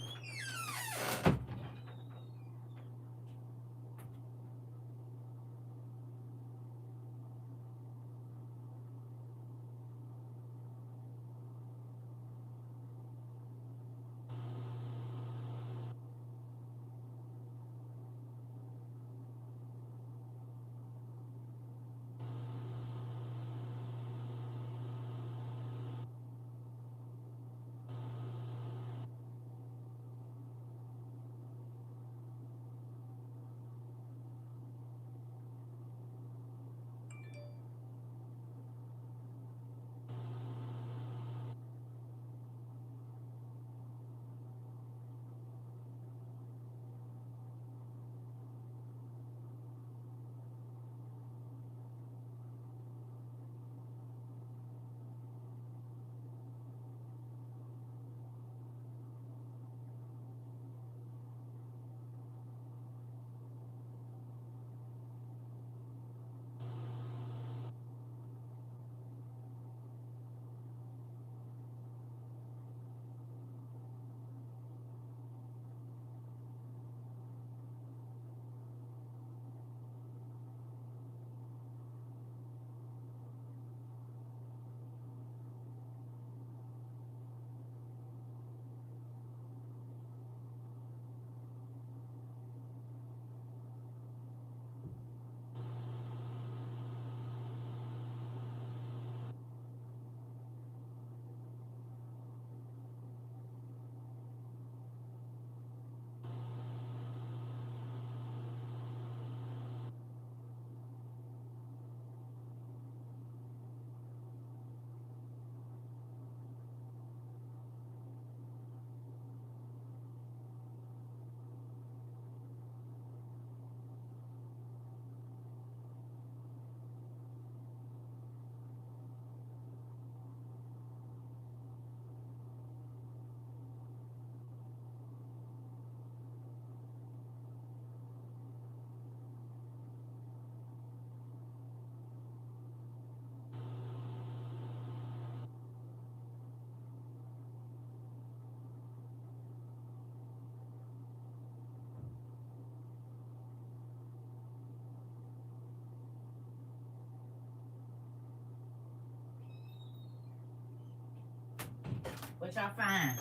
What y'all find?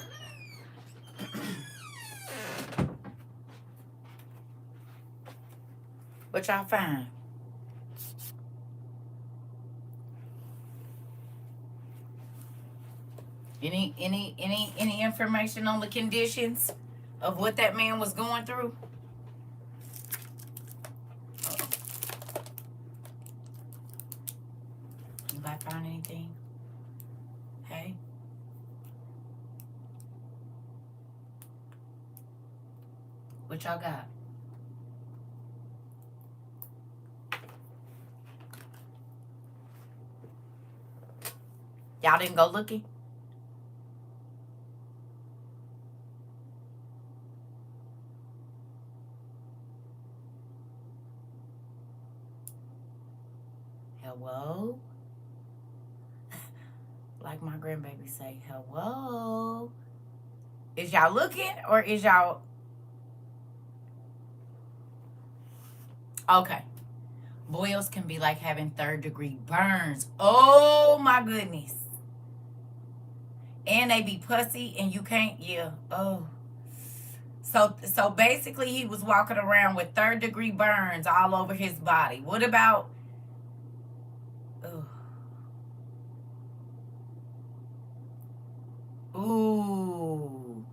What y'all find? Any information on the conditions of what that man was going through? Anybody find anything? Hey? What y'all got? Y'all didn't go looking? Hello? Like my grandbaby say, hello? Is y'all looking or is y'all... Okay. Boils can be like having third-degree burns. Oh, my goodness. And they be pussy and you can't... Yeah. Oh. So basically he was walking around with third-degree burns all over his body. What about... Ooh.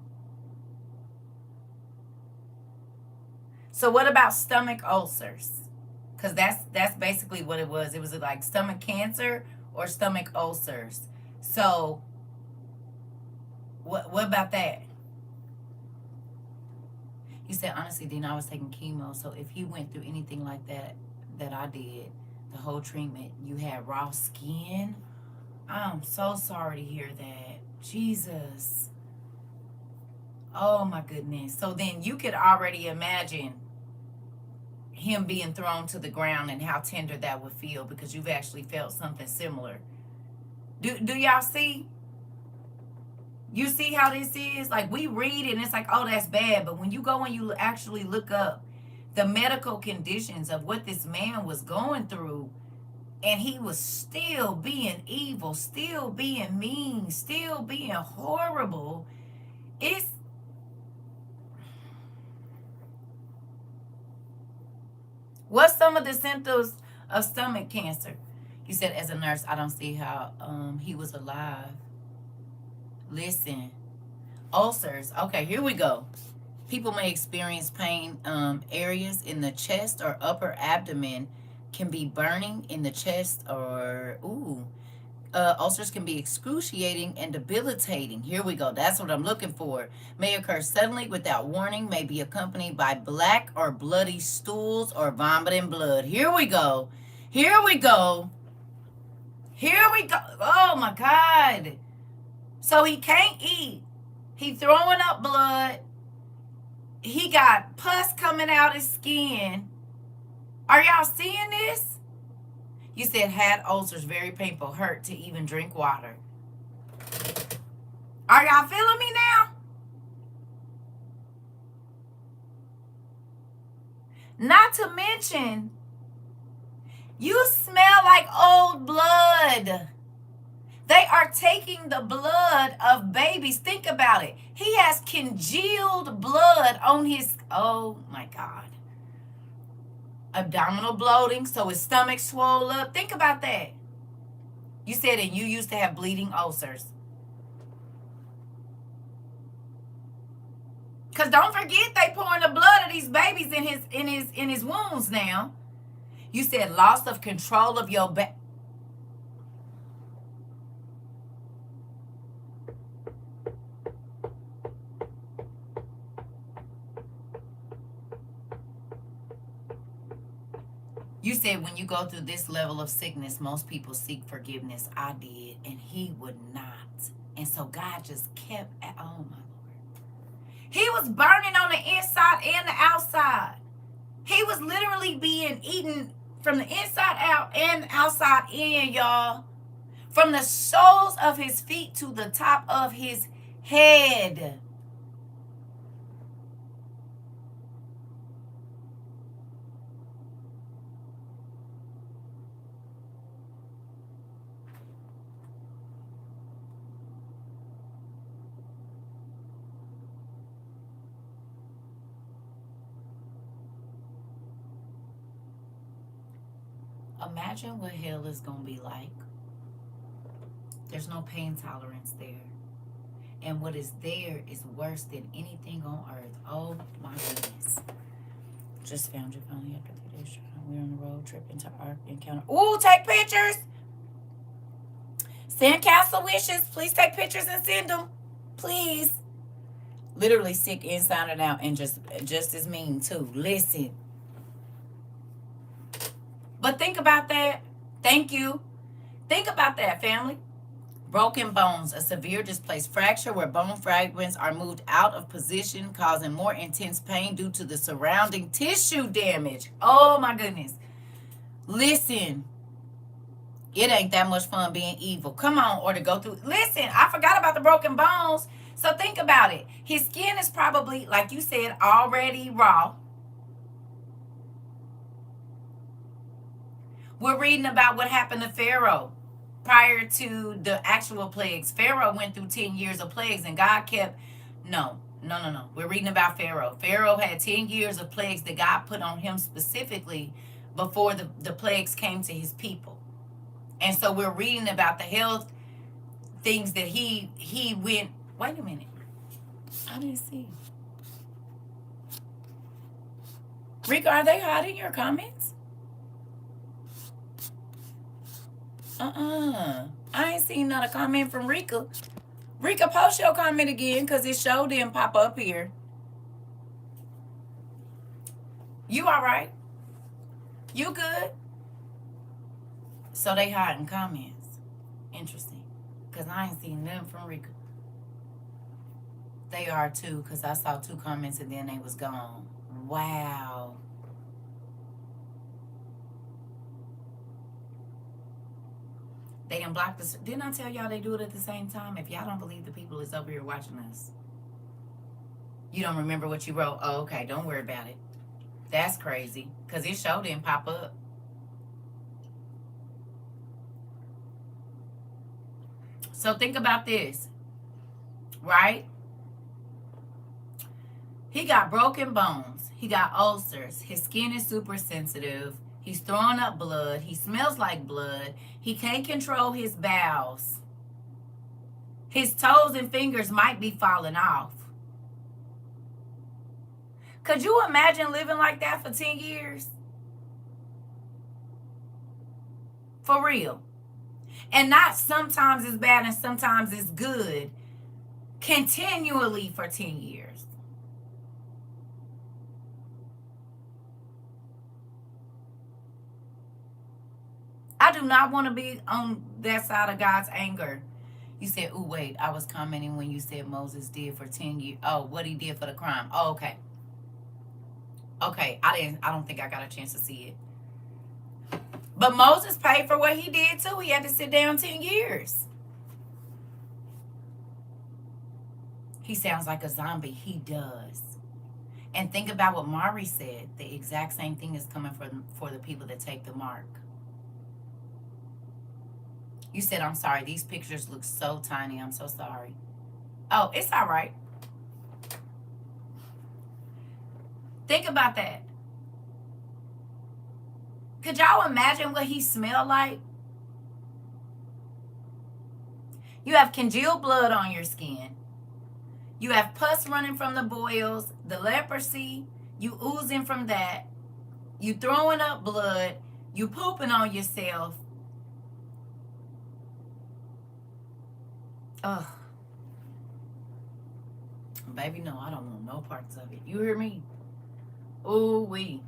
So what about stomach ulcers? Because that's basically what it was. It was like stomach cancer or stomach ulcers. So what about that? He said, honestly, Dean, I was taking chemo. So if he went through anything like that I did, the whole treatment, you had raw skin. I'm so sorry to hear that. Jesus. Oh my goodness. So then you could already imagine him being thrown to the ground and how tender that would feel, because you've actually felt something similar. Do y'all see? You see how this is? Like, we read it and it's like, oh, that's bad. But when you go and you actually look up the medical conditions of what this man was going through, and he was still being evil, still being mean, still being horrible, it's... What's some of the symptoms of stomach cancer? He said, as a nurse, I don't see how he was alive. Listen, ulcers. Okay, here we go. People may experience pain. Areas in the chest or upper abdomen can be burning in the chest, or ulcers can be excruciating and debilitating. Here we go. That's what I'm looking for. May occur suddenly without warning. May be accompanied by black or bloody stools or vomiting blood. Here we go. Here we go. Here we go. Oh my God. So he can't eat. He throwing up blood. He got pus coming out his skin. Are y'all seeing this? You said had ulcers, very painful, hurt to even drink water. Are y'all feeling me now? Not to mention, you smell like old blood. They are taking the blood of babies. Think about it. He has congealed blood on his... Oh, my God. Abdominal bloating, so his stomach swole up. Think about that. You said that you used to have bleeding ulcers. Because don't forget, they pouring the blood of these babies in his wounds now. You said loss of control of your back. You said when you go through this level of sickness, most people seek forgiveness. I did, and he would not. And so God just kept at, oh my Lord. He was burning on the inside and the outside. He was literally being eaten from the inside out and outside in, y'all. From the soles of his feet to the top of his head. Imagine what hell is going to be like. There's no pain tolerance there. And what is there is worse than anything on earth. Oh my goodness. Just found your family after 3 days. We're on the road trip into our encounter. Ooh, take pictures. Send castle wishes. Please take pictures and send them. Please. Literally sick inside and out, and just as mean too. Listen. But think about that. Thank you. Think about that, family. Broken bones, a severe displaced fracture where bone fragments are moved out of position, causing more intense pain due to the surrounding tissue damage. Oh my goodness. Listen. It ain't that much fun being evil. Come on, or to go through. Listen, I forgot about the broken bones. So think about it. His skin is probably, like you said, already raw. We're reading about what happened to Pharaoh prior to the actual plagues. Pharaoh went through 10 years of plagues and God kept, no, no, no, no. We're reading about Pharaoh. Pharaoh had 10 years of plagues that God put on him specifically before the plagues came to his people. And so we're reading about the health things that he went. Wait a minute. I didn't see. Rika, are they hiding your comments? I ain't seen not a comment from Rika. Rika, post your comment again because it show didn't pop up here. You all right? You good? So they hiding comments. Interesting. Because I ain't seen nothing from Rika. They are too, because I saw 2 comments and then they was gone. Wow. They didn't block this. Didn't I tell y'all they do it at the same time? If y'all don't believe the people is over here watching us. You don't remember what you wrote? Oh, okay. Don't worry about it. That's crazy. Because it show didn't pop up. So think about this. Right? He got broken bones. He got ulcers. His skin is super sensitive. He's throwing up blood. He smells like blood. He can't control his bowels. His toes and fingers might be falling off. Could you imagine living like that for 10 years? For real. And not sometimes it's bad and sometimes it's good. Continually for 10 years. I do not want to be on that side of God's anger. You said, oh, wait, I was commenting when you said Moses did for 10 years. Oh, what he did for the crime. Oh, okay. Okay, I don't think I got a chance to see it. But Moses paid for what he did too. He had to sit down 10 years. He sounds like a zombie. He does. And think about what Mari said. The exact same thing is coming for the people that take the mark. You said, I'm sorry. These pictures look so tiny. I'm so sorry. Oh, it's all right. Think about that. Could y'all imagine what he smelled like? You have congealed blood on your skin. You have pus running from the boils, the leprosy, you oozing from that. You throwing up blood. You pooping on yourself. Ugh. Baby, no, I don't want no parts of it. You hear me? Ooh, wee.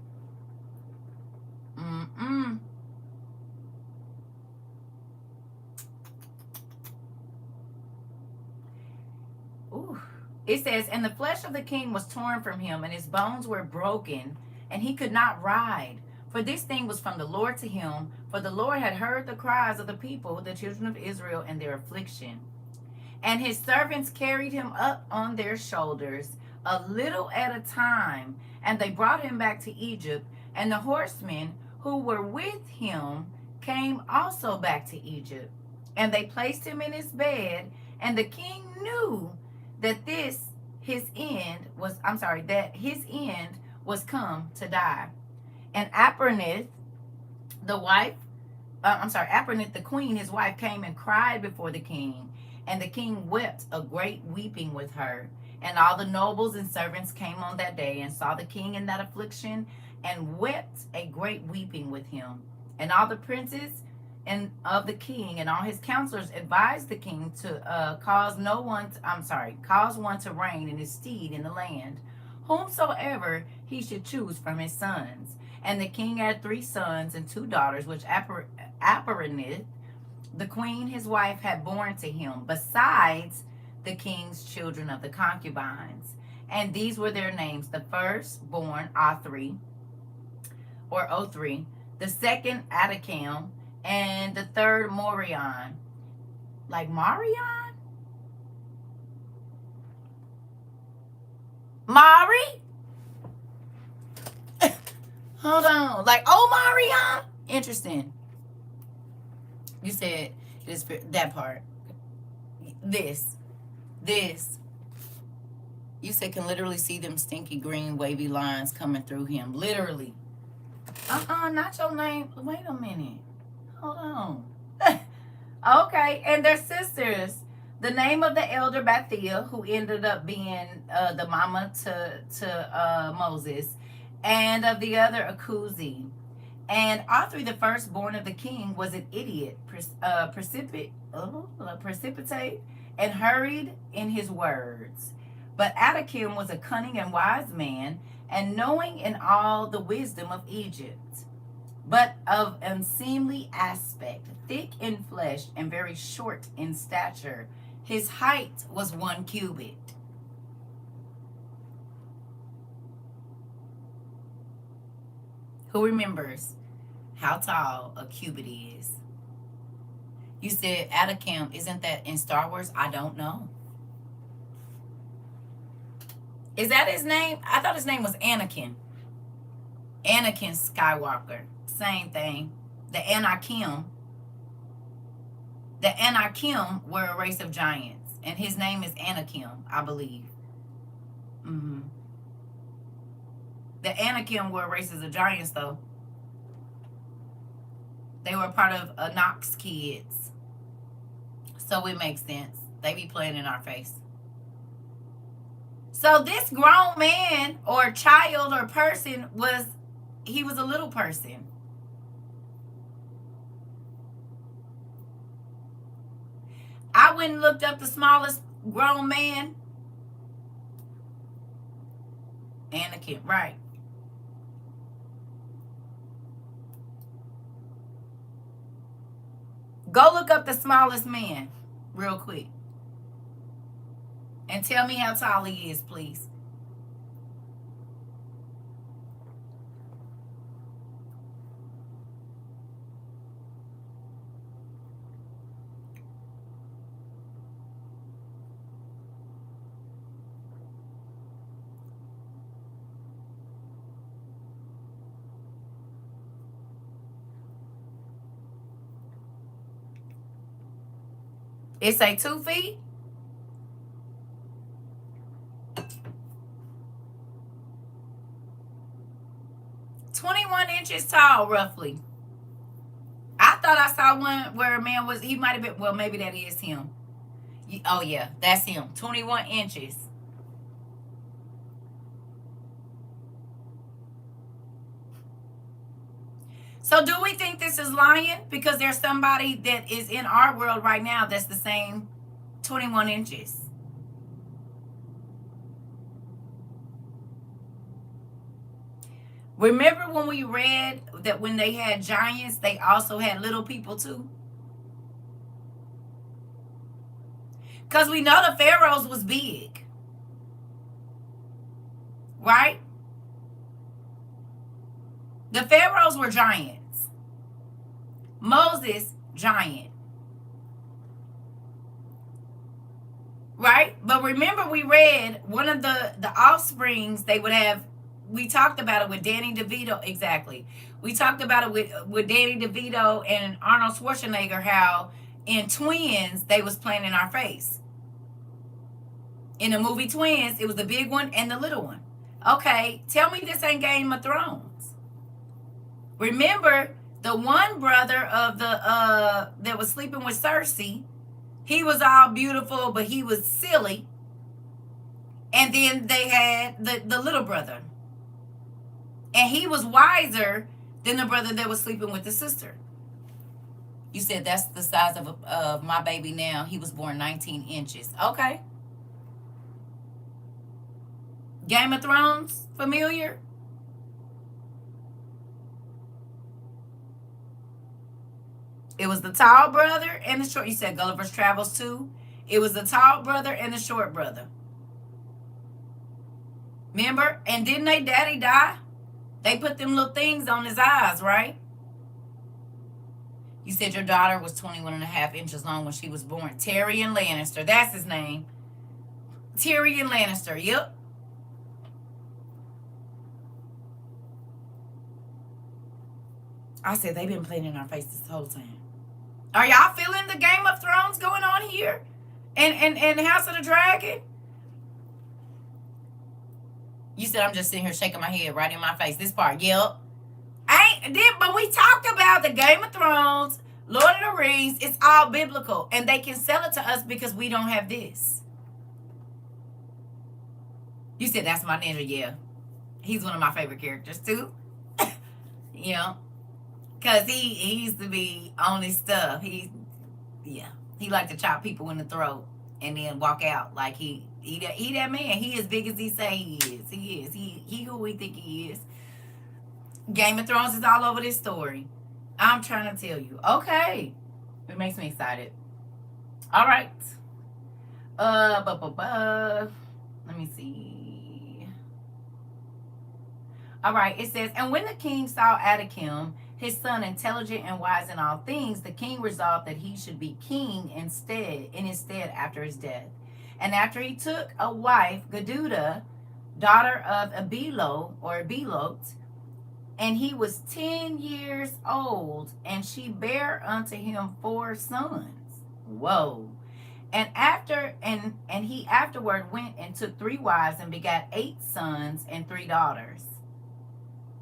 Ooh. It says, and the flesh of the king was torn from him, and his bones were broken, and he could not ride. For this thing was from the Lord to him, for the Lord had heard the cries of the people, the children of Israel, and their affliction. And his servants carried him up on their shoulders, a little at a time, and they brought him back to Egypt. And the horsemen who were with him came also back to Egypt. And they placed him in his bed, and the king knew that his end was come to die. And Apronith, the queen, his wife, came and cried before the king. And the king wept a great weeping with her. And all the nobles and servants came on that day and saw the king in that affliction and wept a great weeping with him. And all the princes and of the king and all his counselors advised the king to cause one to reign in his stead in the land, whomsoever he should choose from his sons. And the king had 3 sons and 2 daughters, which Apparinith, the queen his wife, had born to him, besides the king's children of the concubines. And these were their names: the first born Othri, the second Adikam, And the third, Morion. Like Marion? Mari? Hold on. Like, oh, Marion? Interesting. You said this, that part. This. You said can literally see them stinky green wavy lines coming through him. Literally. Not your name. Wait a minute. Hold on. Okay, and their sisters. The name of the elder Bathia, who ended up being the mama to Moses, and of the other Akuzi. And Othri, the firstborn of the king, was an idiot, precipitate, and hurried in his words. But Adakim was a cunning and wise man, and knowing in all the wisdom of Egypt, but of unseemly aspect, thick in flesh, and very short in stature. His height was 1 cubit. Who remembers how tall a cubit is? You said Adakim. Isn't that in Star Wars? I don't know. Is that his name? I thought his name was Anakin. Anakin Skywalker. Same thing. The Anakim. The Anakim were a race of giants. And his name is Anakim, I believe. The Anakim were races of giants, though. They were part of Anak's kids. So it makes sense. They be playing in our face. So this grown man or child or person he was a little person. I went and looked up the smallest grown man. Anakin, right. Go look up the smallest man real quick. And tell me how tall he is, please. It say 2 feet? Inches tall, roughly. I thought I saw one where a man was, he might have been, well, maybe that is him. Oh, yeah, that's him. 21 inches. So do we think this is lying? Because there's somebody that is in our world right now that's the same 21 inches. Remember when we read that when they had giants, they also had little people too? Because we know the pharaohs was big. Right? The pharaohs were giants. Moses, giant. Right? But remember we read one of the offsprings they would have. We talked about it with Danny DeVito. Exactly. We talked about it with Danny DeVito and Arnold Schwarzenegger, how in Twins, they was playing in our face. In the movie Twins, it was the big one and the little one. Okay, tell me this ain't Game of Thrones. Remember, the one brother of the that was sleeping with Cersei, he was all beautiful, but he was silly. And then they had the little brother. And he was wiser than the brother that was sleeping with the sister. You said that's the size of my baby now. He was born 19 inches. Okay. Game of Thrones, familiar? It was the tall brother and the short. You said Gulliver's Travels too. It was the tall brother and the short brother. Remember? And didn't they daddy die? They put them little things on his eyes, right? You said your daughter was 21.5 inches long when she was born. Tyrion Lannister. That's his name. Tyrion Lannister. Yep. I said they've been playing in our face this whole time. Are y'all feeling the Game of Thrones going on here? And House of the Dragon? You said I'm just sitting here shaking my head right in my face. This part, yep. But we talked about the Game of Thrones, Lord of the Rings. It's all biblical. And they can sell it to us because we don't have this. You said that's my ninja, yeah. He's one of my favorite characters too. Yeah. Because he used to be on his stuff. He liked to chop people in the throat and then walk out like he that man. He as big as he say he is. He is. He who we think he is. Game of Thrones is all over this story. I'm trying to tell you. Okay. It makes me excited. All right. Let me see. All right. It says, and when the king saw Adakim, his son, intelligent and wise in all things, the king resolved that he should be king in his stead after his death. And after he took a wife, Geduda, daughter of Abelot, and he was 10 years old, and she bare unto him 4 sons. Whoa. And he afterward went and took 3 wives and begat 8 sons and 3 daughters.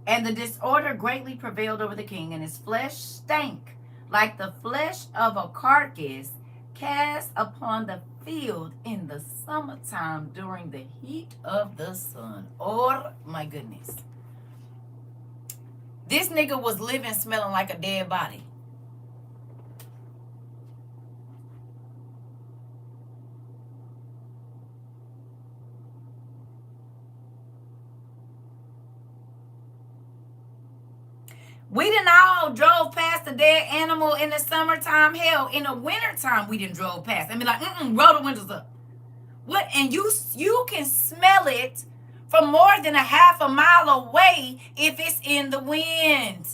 And the disorder greatly prevailed over the king, and his flesh stank like the flesh of a carcass cast upon the field in the summertime during the heat of the sun. Oh my goodness. This nigga was living smelling like a dead body. We done all drove past a dead animal in the summertime. Hell, in the wintertime, we done drove past. And be like, roll the windows up. What? And you can smell it from more than a half a mile away if it's in the wind.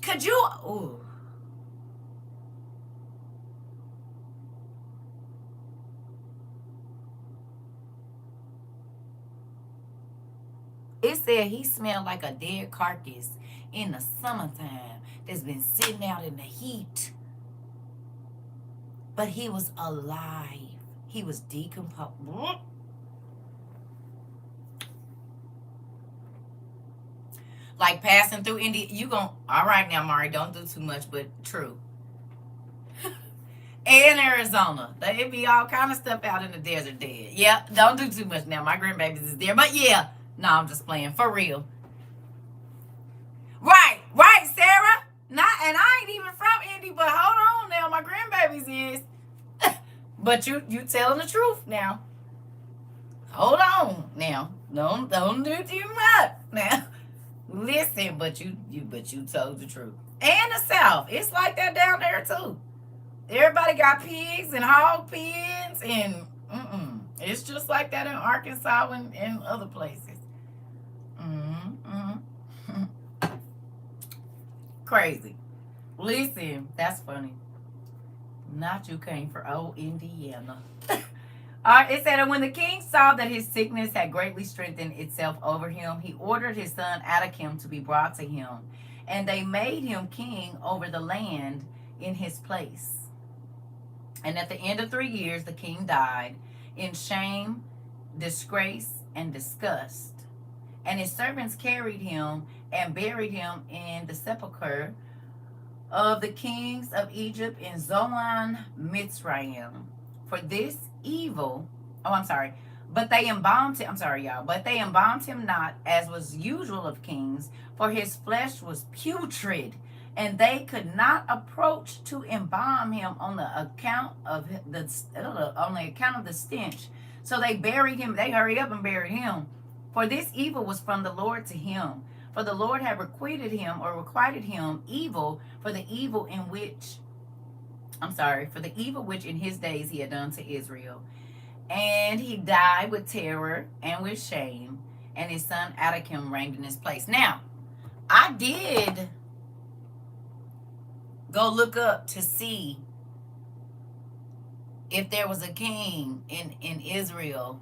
Could you? Ooh. It said he smelled like a dead carcass in the summertime that's been sitting out in the heat. But he was alive. He was decomposed. Like passing through India. All right now, Mari, don't do too much, but true. And Arizona. It'd be all kind of stuff out in the desert dead. Yeah, don't do too much now. My grandbabies is there. But yeah. No, I'm just playing. For real. Right, Sarah. And I ain't even from Indy, but hold on now. My grandbabies is. But you telling the truth now. Hold on now. Don't do too much now. Listen, but you told the truth. And the South. It's like that down there too. Everybody got pigs and hog pens and it's just like that in Arkansas and other places. Crazy. Listen, that's funny. Not you came for old Indiana. It said, and when the king saw that his sickness had greatly strengthened itself over him, he ordered his son Adakim to be brought to him, and they made him king over the land in his place. And at the end of 3 years, the king died in shame, disgrace, and disgust. And his servants carried him and buried him in the sepulchre of the kings of Egypt in Zoan, Mitzrayim. For this evil, but they embalmed him, but they embalmed him not as was usual of kings, for his flesh was putrid, and they could not approach to embalm him on the account of the stench. So they buried him. They hurried up and buried him. For this evil was from the Lord to him. For the Lord had requited him evil for the evil which in his days he had done to Israel. And he died with terror and with shame, and his son Adakim reigned in his place. Now, I did Go look up to see if there was a king in Israel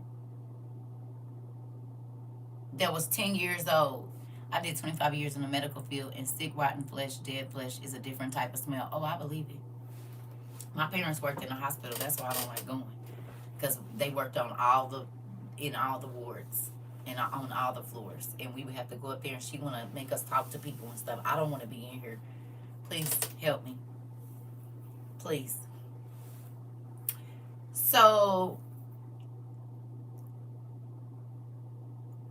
that was 10 years old. I did 25 years in the medical field, and sick, rotten flesh, dead flesh is a different type of smell. Oh, I believe it. My parents worked in a hospital. That's why I don't like going, because they worked on in all the wards and on all the floors, and we would have to go up there, and she want to make us talk to people and stuff. I don't want to be in here. Please help me. Please. So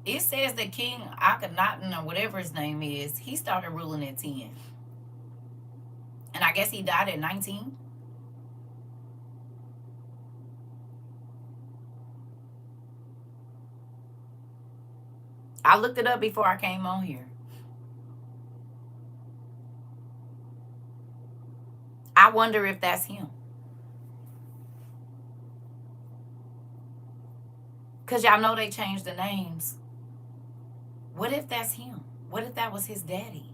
it says that King Akhenaten, or whatever his name is, he started ruling at 10. And I guess he died at 19. I looked it up before I came on here. I wonder if that's him. Because y'all know they changed the names. What if that's him? What if that was his daddy?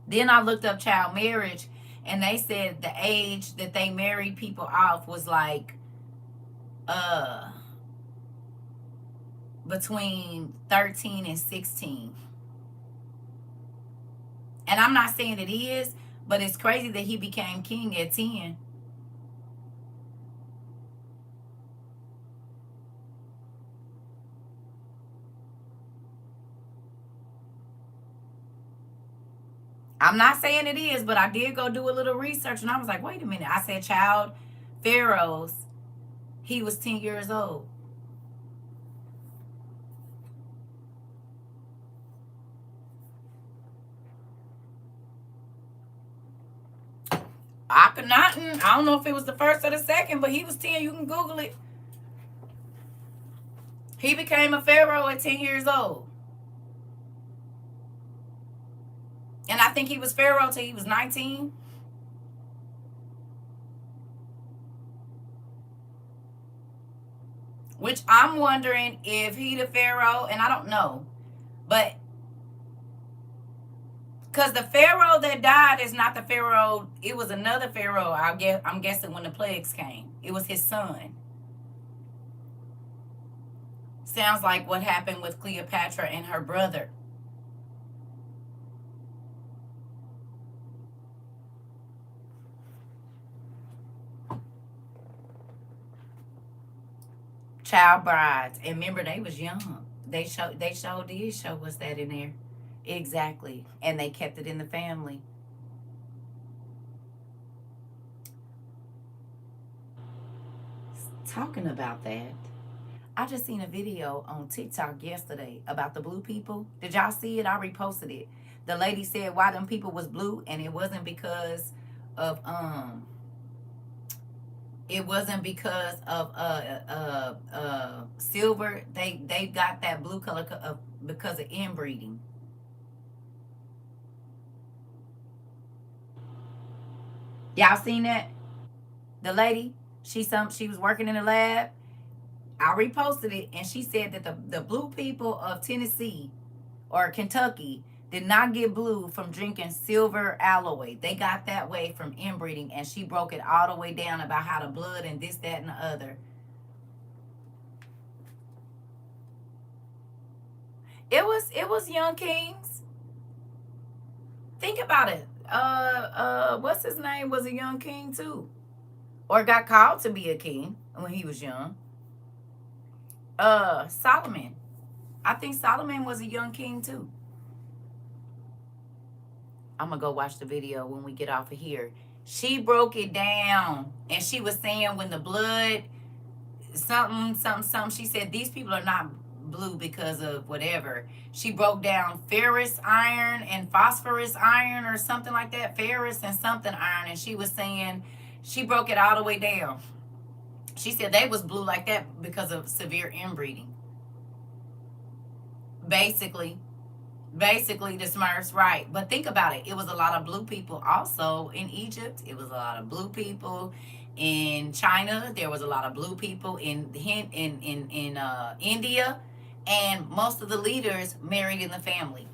Then I looked up child marriage, and they said the age that they married people off was like between 13 and 16. And I'm not saying it is, but it's crazy that he became king at 10. I'm not saying it is, but I did go do a little research, and I was like, wait a minute. I said child Pharaoh's, he was 10 years old. Akhenaten, I don't know if it was the first or the second, but he was 10. You can Google it. He became a pharaoh at 10 years old. And I think he was pharaoh till he was 19. Which I'm wondering if he the pharaoh, and I don't know. But because the pharaoh that died is not the pharaoh, it was another pharaoh. I'm guessing when the plagues came, it was his son. Sounds like what happened with Cleopatra and her brother. Child brides, and remember they was young. They showed did show us that in there. Exactly. And they kept it in the family. Talking about that, I just seen a video on TikTok yesterday about the blue people. Did y'all see it? I reposted it. The lady said why them people was blue, and it wasn't because of silver. They got that blue color because of inbreeding. Y'all seen that? The lady, she was working in the lab. I reposted it, and she said that the blue people of Tennessee or Kentucky did not get blue from drinking silver alloy. They got that way from inbreeding, and she broke it all the way down about how the blood and this, that, and the other. It was young kings. Think about it. What's his name was a young king too, or got called to be a king when he was young. Solomon. I think Solomon was a young king too. I'm gonna go watch the video when we get off of here. She broke it down, and she was saying when the blood, something. She said these people are not blue because of whatever. She broke down ferrous iron and phosphorus iron or something like that. Ferrous and something iron, and she was saying she broke it all the way down. She said they was blue like that because of severe inbreeding. Basically, the Smurfs, right? But think about it. It was a lot of blue people also in Egypt. It was a lot of blue people In China, there was a lot of blue people in India, and most of the leaders married in the family.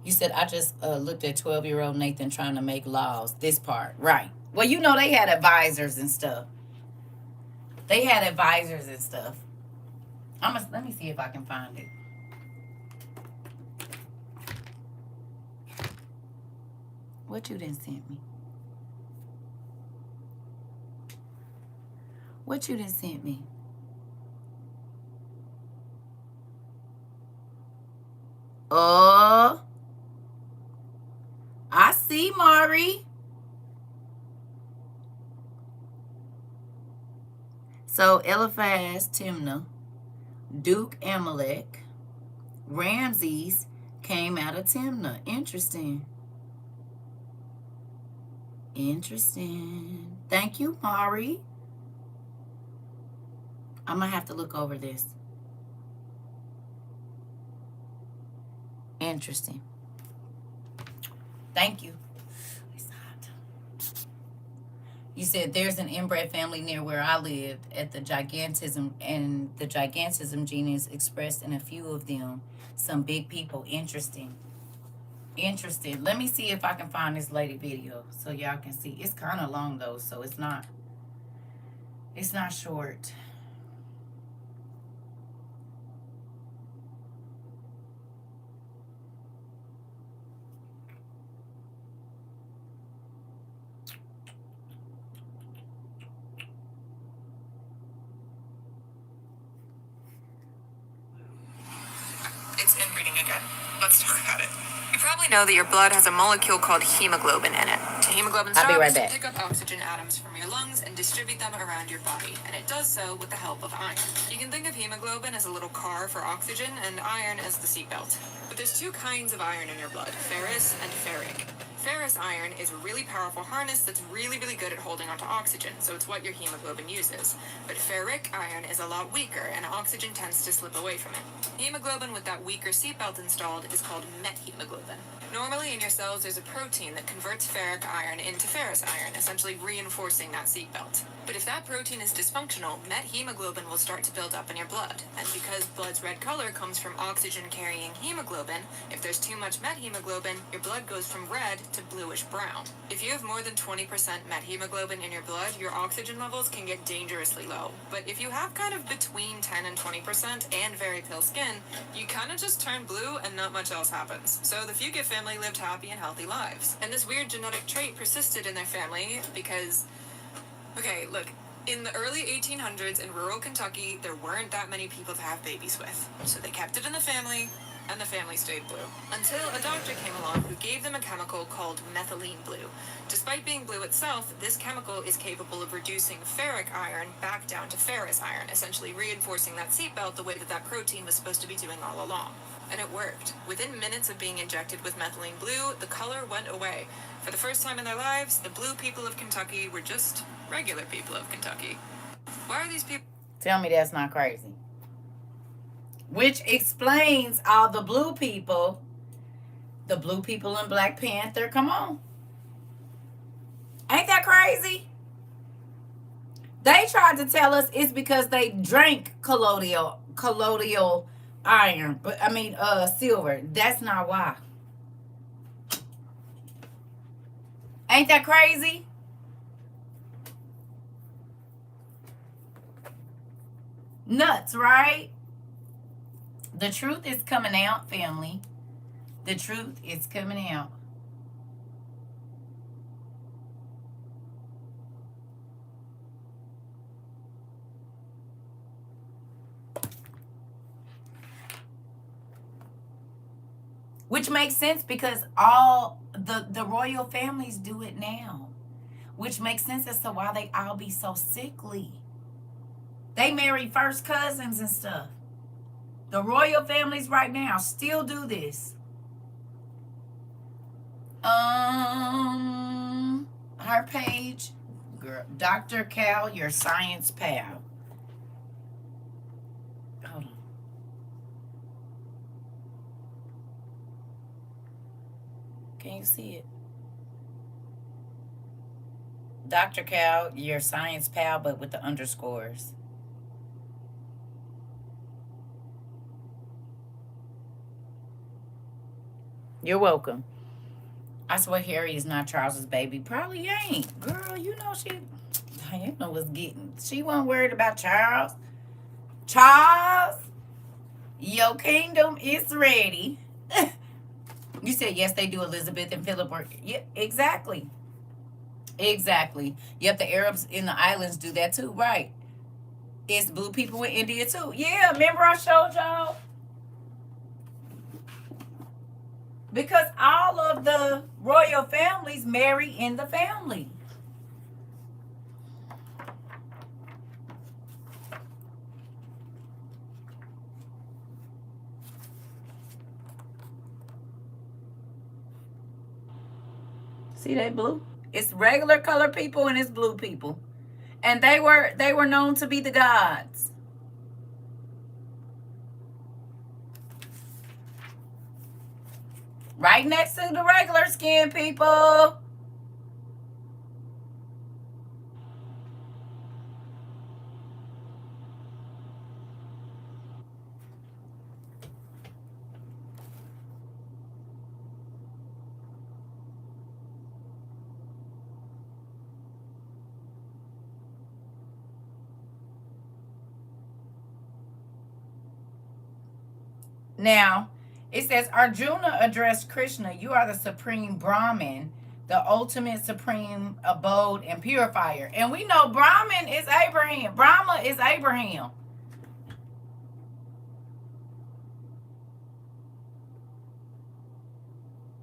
You said I just looked at 12-year-old Nathan trying to make laws. This part, right? Well, you know they had advisors and stuff. They had advisors and stuff. Let me see if I can find it. What you done sent me? What you done sent me? Oh, I see, Mari. So Eliphaz, Timnah, Duke Amalek, Ramses came out of Timnah. Interesting. Interesting. Thank you, Mari. I'm going to have to look over this. Interesting. Thank you. It's hot. You said there's an inbred family near where I lived at the gigantism, and the gigantism gene is expressed in a few of them. Some big people. Interesting. Interesting. Let me see if I can find this lady video so y'all can see. It's kind of long though, so it's not short. It's inbreeding again. Let's talk about it. You probably know that your blood has a molecule called hemoglobin in it. Hemoglobin's I'll be job right is to back. pick up oxygen atoms from your lungs and distribute them around your body, and it does so with the help of iron. You can think of hemoglobin as a little car for oxygen and iron as the seatbelt. But there's two kinds of iron in your blood, ferrous and ferric. Ferrous iron is a really powerful harness that's really, really good at holding onto oxygen, so it's what your hemoglobin uses. But ferric iron is a lot weaker, and oxygen tends to slip away from it. Hemoglobin with that weaker seatbelt installed is called methemoglobin. Normally in your cells there's a protein that converts ferric iron into ferrous iron, essentially reinforcing that seatbelt. But if that protein is dysfunctional, methemoglobin will start to build up in your blood. And because blood's red color comes from oxygen-carrying hemoglobin, if there's too much methemoglobin, your blood goes from red to bluish brown. If you have more than 20% methemoglobin in your blood, your oxygen levels can get dangerously low. But if you have kind of between 10 and 20% and very pale skin, you kind of just turn blue and not much else happens. So the Fugit family lived happy and healthy lives. And this weird genetic trait persisted in their family because, okay, look, in the early 1800s in rural Kentucky, there weren't that many people to have babies with. So they kept it in the family, and the family stayed blue. Until a doctor came along who gave them a chemical called methylene blue. Despite being blue itself, this chemical is capable of reducing ferric iron back down to ferrous iron, essentially reinforcing that seatbelt the way that that protein was supposed to be doing all along. And it worked. Within minutes of being injected with methylene blue, the color went away. For the first time in their lives, the blue people of Kentucky were just regular people of Kentucky. Why are these people... Tell me that's not crazy. Which explains all the blue people in Black Panther. Come on. Ain't that crazy? They tried to tell us it's because they drank colloidal iron, but silver. That's not why. Ain't that crazy? Nuts, right? The truth is coming out, family. The truth is coming out. Which makes sense because all the royal families do it now. Which makes sense as to why they all be so sickly. They marry first cousins and stuff. The royal families right now still do this. Her page, Dr. Cal, your science pal. Hold on. Can you see it? Dr. Cal, your science pal, but with the underscores. You're welcome. I swear Harry is not Charles's baby. Probably ain't. Girl, you know she. You know what's getting. She wasn't worried about Charles. Charles, your kingdom is ready. You said yes, they do. Elizabeth and Philip were. Yeah, exactly. Exactly. Yep, the Arabs in the islands do that too, right? It's blue people in India too. Yeah, remember I showed y'all? Because all of the royal families marry in the family. See that blue? It's regular color people and it's blue people. And they were known to be the gods. Right next to the regular skin people. Now, it says Arjuna addressed Krishna, you are the supreme Brahman, the ultimate supreme abode and purifier. And we know Brahman is Abraham. Brahma is Abraham.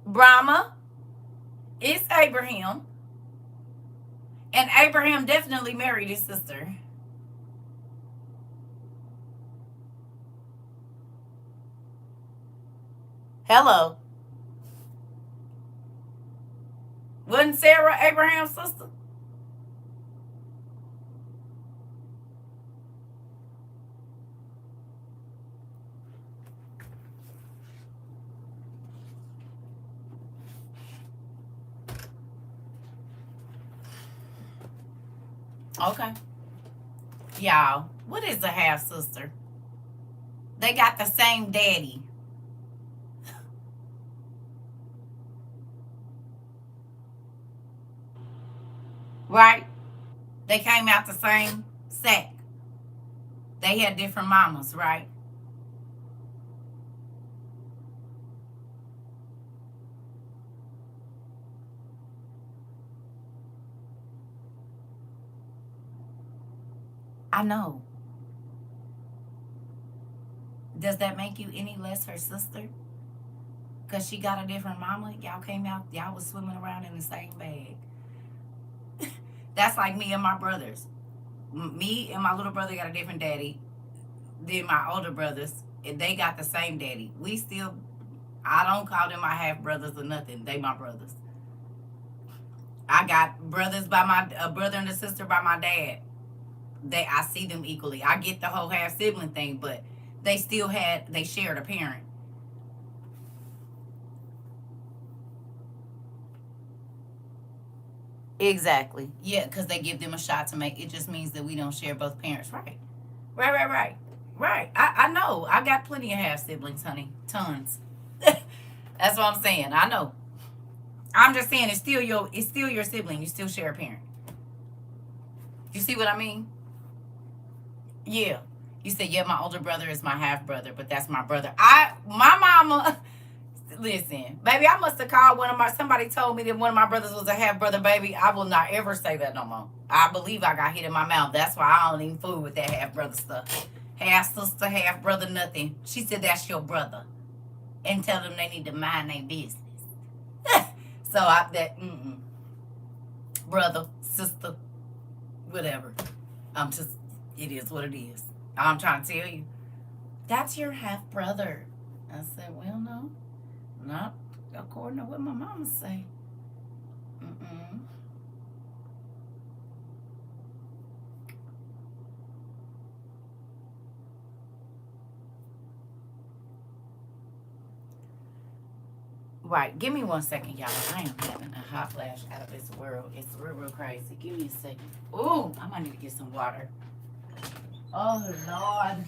Brahma is Abraham. And Abraham definitely married his sister. Hello. Wasn't Sarah Abraham's sister? Okay. Y'all, what is a half sister? They got the same daddy. Right? They came out the same sack. They had different mamas, right? I know. Does that make you any less her sister? Because she got a different mama? Y'all came out, y'all was swimming around in the same bag. That's like me and my brothers. Me and my little brother got a different daddy than my older brothers. And they got the same daddy. We still, I don't call them my half brothers or nothing. They my brothers. I got brothers by my, a brother and a sister by my dad. I see them equally. I get the whole half sibling thing, but they shared a parent. Exactly. Yeah, because they give them a shot to make it just means that we don't share both parents. Right. Right, right, right. Right. I know. I got plenty of half siblings, honey. Tons. That's what I'm saying. I know. I'm just saying it's still your sibling. You still share a parent. You see what I mean? Yeah. You said, yeah, my older brother is my half brother, but that's my brother. My mama, listen, baby, I must have called somebody told me that one of my brothers was a half brother, baby. I will not ever say that no more. I believe I got hit in my mouth. That's why I don't even fool with that half brother stuff. Half sister, half brother, nothing. She said, that's your brother. And tell them they need to mind their business. So brother, sister, whatever. I'm just, it is what it is. I'm trying to tell you, that's your half brother. I said, well, no, not according to what my mama say. Mm-mm. Right. Give me 1 second, y'all. I am having a hot flash out of this world. It's real crazy. Give me a second. Ooh, I might need to get some water. Oh, Lord.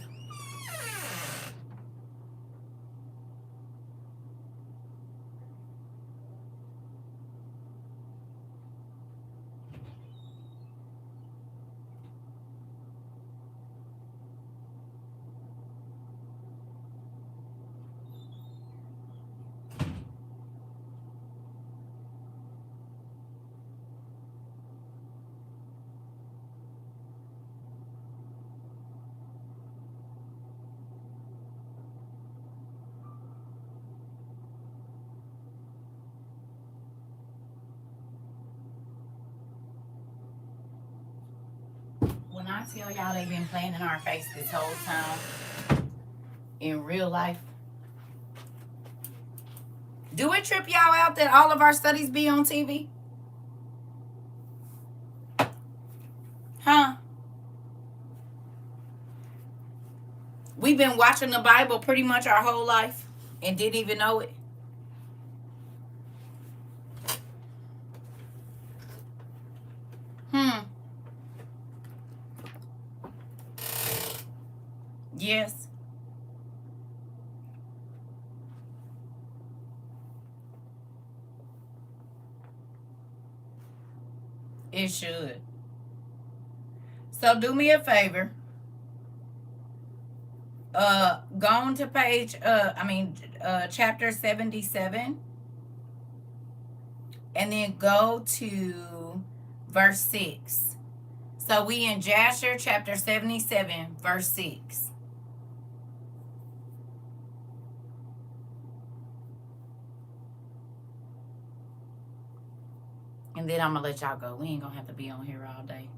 When I tell y'all they've been playing in our face this whole time in real life, do it trip y'all out that all of our studies be on TV? Huh? We've been watching the Bible pretty much our whole life and didn't even know it. Hmm. Yes, it should. So do me a favor. Go on to page chapter 77, and then go to verse 6. So we in Jasher chapter 77, verse 6. And then I'm gonna let y'all go. We ain't gonna have to be on here all day.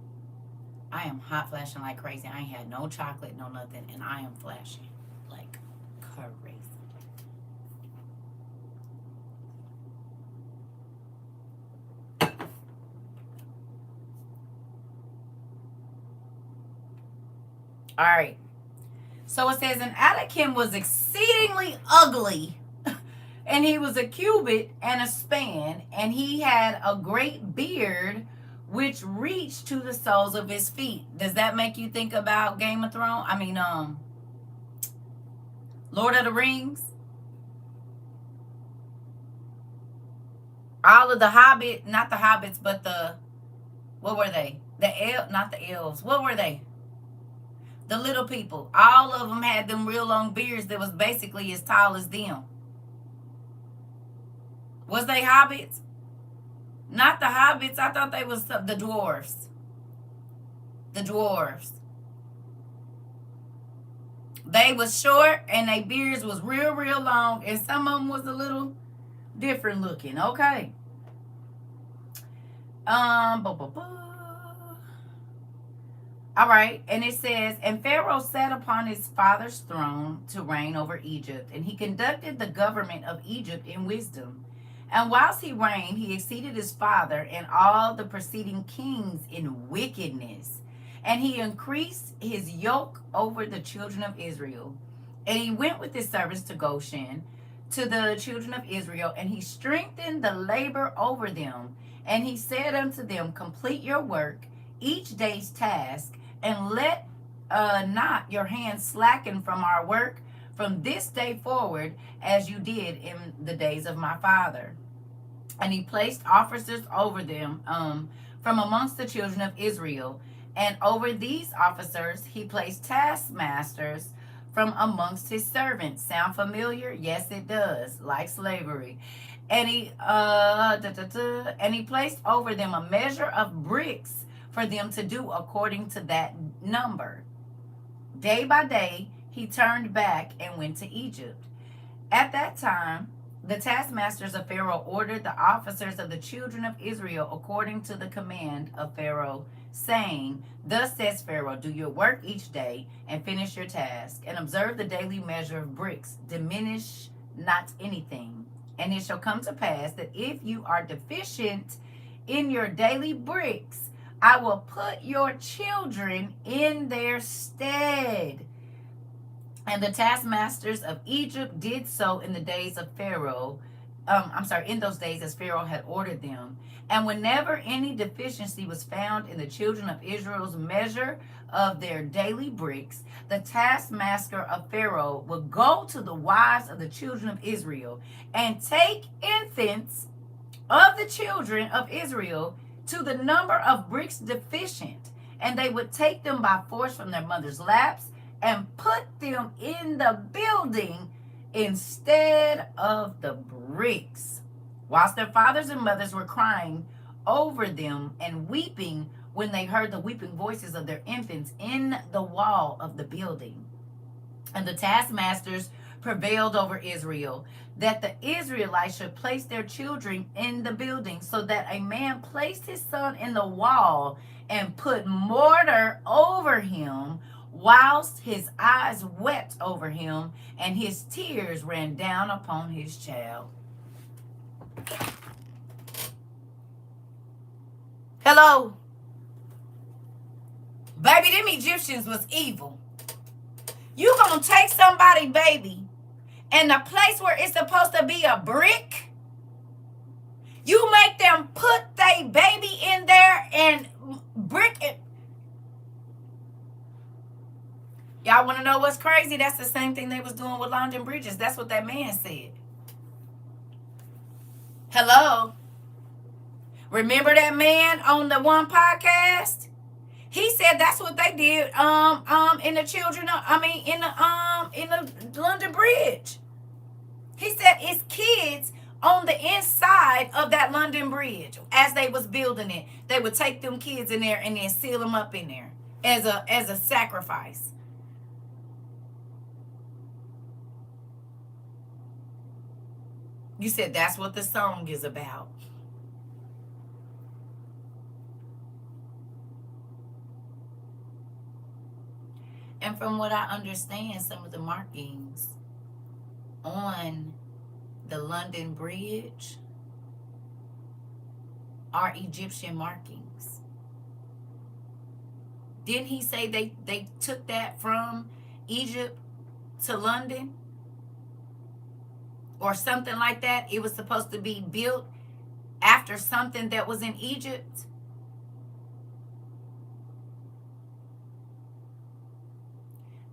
I am hot flashing like crazy. I ain't had no chocolate, no nothing, and I am flashing like crazy. All right. So it says, and Anakim was exceedingly ugly, and he was a cubit and a span, and he had a great beard which reached to the soles of his feet. Does that make you think about Game of Thrones? Lord of the Rings? All of the Hobbit, not the Hobbits, but what were they? Not the elves. What were they? The little people. All of them had them real long beards that was basically as tall as them. Was they hobbits? Not the hobbits. I thought they was the dwarves. The dwarves. They was short and their beards was real, real long, and some of them was a little different looking. Okay. All right, and it says, and Pharaoh sat upon his father's throne to reign over Egypt, and he conducted the government of Egypt in wisdom. And whilst he reigned, he exceeded his father and all the preceding kings in wickedness. And he increased his yoke over the children of Israel. And he went with his servants to Goshen, to the children of Israel, and he strengthened the labor over them. And he said unto them, complete your work, each day's task, and let not your hands slacken from our work from this day forward, as you did in the days of my father. And he placed officers over them from amongst the children of Israel. And over these officers he placed taskmasters from amongst his servants. Sound familiar? Yes, it does. Like slavery. And he placed over them a measure of bricks for them to do according to that number. Day by day he turned back and went to Egypt. At that time, the taskmasters of Pharaoh ordered the officers of the children of Israel according to the command of Pharaoh, saying, thus says Pharaoh, do your work each day and finish your task, and observe the daily measure of bricks. Diminish not anything. And it shall come to pass that if you are deficient in your daily bricks, I will put your children in their stead. And the taskmasters of Egypt did so in the days of Pharaoh, in those days as Pharaoh had ordered them. And whenever any deficiency was found in the children of Israel's measure of their daily bricks, the taskmaster of Pharaoh would go to the wives of the children of Israel and take infants of the children of Israel to the number of bricks deficient, and they would take them by force from their mothers' laps and put them in the building instead of the bricks, whilst their fathers and mothers were crying over them and weeping when they heard the weeping voices of their infants in the wall of the building. And the taskmasters prevailed over Israel, that the Israelites should place their children in the building, so that a man placed his son in the wall and put mortar over him, whilst his eyes wept over him, and his tears ran down upon his child. Hello? Baby, them Egyptians was evil. You gonna take somebody, baby, and the place where it's supposed to be a brick, you make them put they baby in there and brick it. Y'all want to know what's crazy? That's the same thing they was doing with London bridges. That's what that man said. Hello? Remember that man on the one podcast? He said that's what they did in the children of, in the London Bridge. He said it's kids on the inside of that London Bridge. As they was building it, they would take them kids in there and then seal them up in there as a sacrifice. You said that's what the song is about. And from what I understand, some of the markings on the London Bridge are Egyptian markings. Didn't he say they took that from Egypt to London? Or something like that? It was supposed to be built after something that was in Egypt?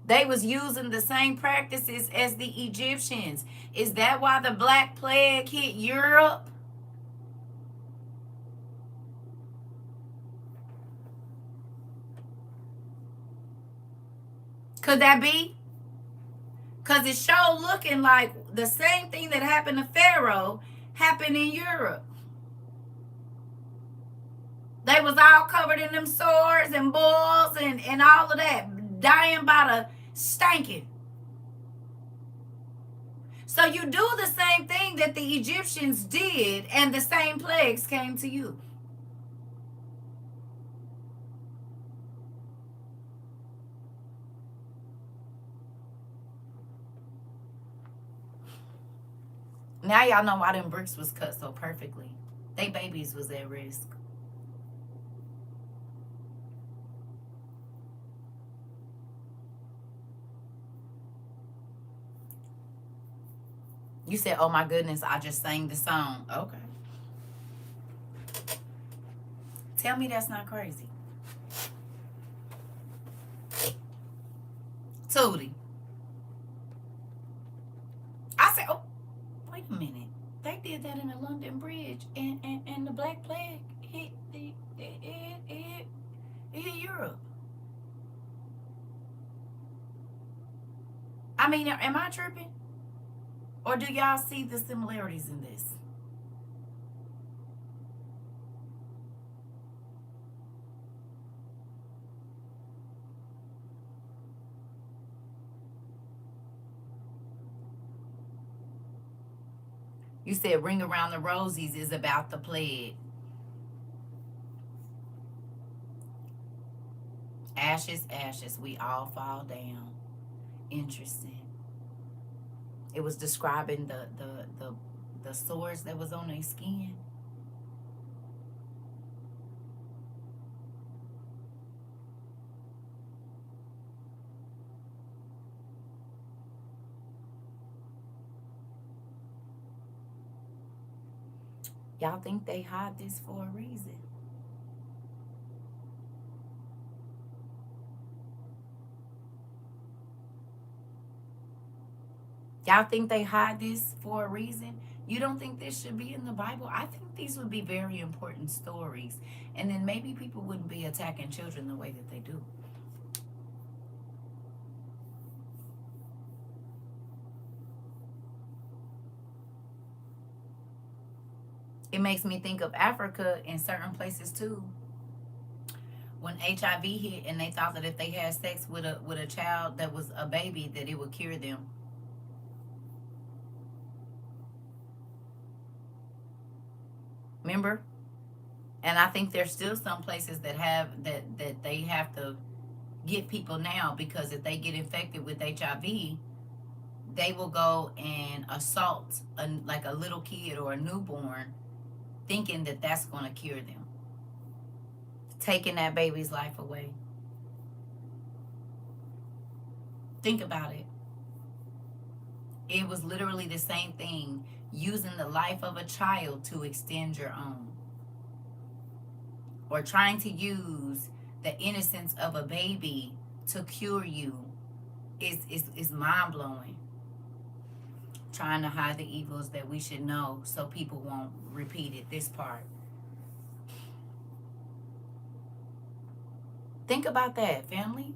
They was using the same practices as the Egyptians. Is that why the Black Plague hit Europe? Could that be? Because it sure looking like the same thing that happened to Pharaoh happened in Europe. They was all covered in them sores and boils and all of that, dying by the stinking. So you do the same thing that the Egyptians did, and the same plagues came to you. Now y'all know why them bricks was cut so perfectly. They babies was at risk. You said, oh my goodness, I just sang the song. Okay. Tell me that's not crazy. Tootie. I said, oh, wait a minute. They did that in the London Bridge, and the Black Plague hit Europe. I mean, am I tripping? Or do y'all see the similarities in this? You said Ring Around the Rosies is about the plague. Ashes, ashes, we all fall down. Interesting. It was describing the sores that was on their skin. Y'all think they hide this for a reason? Y'all think they hide this for a reason? You don't think this should be in the Bible? I think these would be very important stories. And then maybe people wouldn't be attacking children the way that they do. It makes me think of Africa in certain places too. When HIV hit and they thought that if they had sex with a child that was a baby that it would cure them. Remember? And I think there's still some places that have that they have to get people now, because if they get infected with HIV, they will go and assault like a little kid or a newborn, thinking that that's going to cure them, taking that baby's life away. Think about it. It was literally the same thing, using the life of a child to extend your own, or trying to use the innocence of a baby to cure you is mind blowing. Trying to hide the evils that we should know so people won't repeat it. This part. Think about that, family.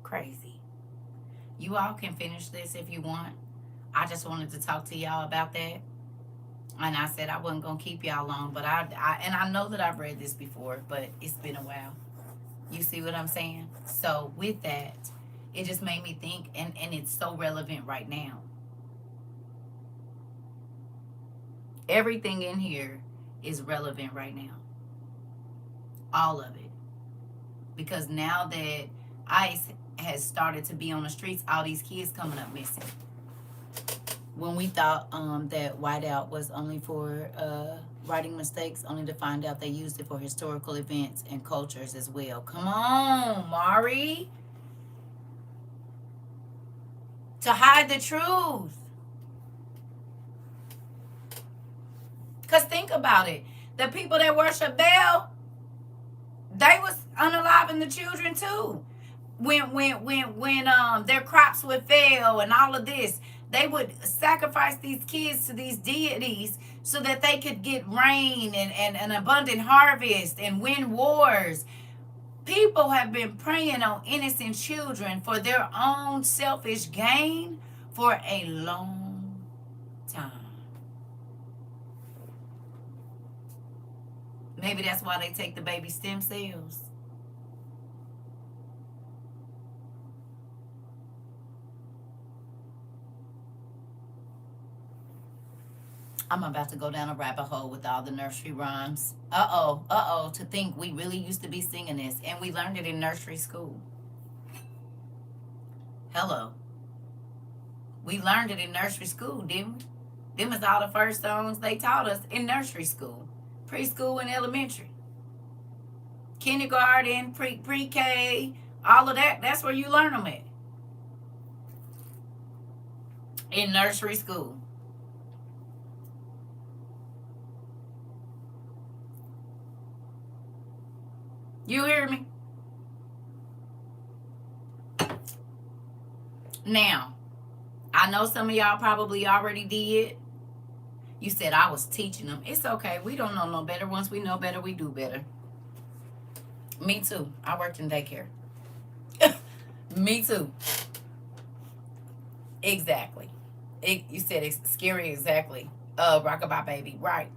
Crazy. You all can finish this if you want. I just wanted to talk to y'all about that. And I said I wasn't gonna keep y'all long, but I know that I've read this before, but it's been a while. You see what I'm saying? So with that, it just made me think, and it's so relevant right now. Everything in here is relevant right now. All of it. Because now that ICE has started to be on the streets, all these kids coming up missing. When we thought that whiteout was only for writing mistakes, only to find out they used it for historical events and cultures as well. Come on, Mari. To hide the truth. Because think about it. The people that worship Baal, they was unaliving the children too. When their crops would fail and all of this, they would sacrifice these kids to these deities so that they could get rain and an abundant harvest and win wars. People have been preying on innocent children for their own selfish gain for a long time. Maybe that's why they take the baby stem cells. I'm about to go down a rabbit hole with all the nursery rhymes. To think we really used to be singing this, and we learned it in nursery school. Hello. We learned it in nursery school, didn't we? Them is all the first songs they taught us in nursery school, preschool and elementary, kindergarten, pre-K, all of that. That's where you learn them at, in nursery school. You hear me? Now, I know some of y'all probably already did. You said I was teaching them. It's okay. We don't know no better. Once we know better, we do better. Me too. I worked in daycare. Me too. Exactly. You said it's scary. Exactly. Rockabye baby. Right.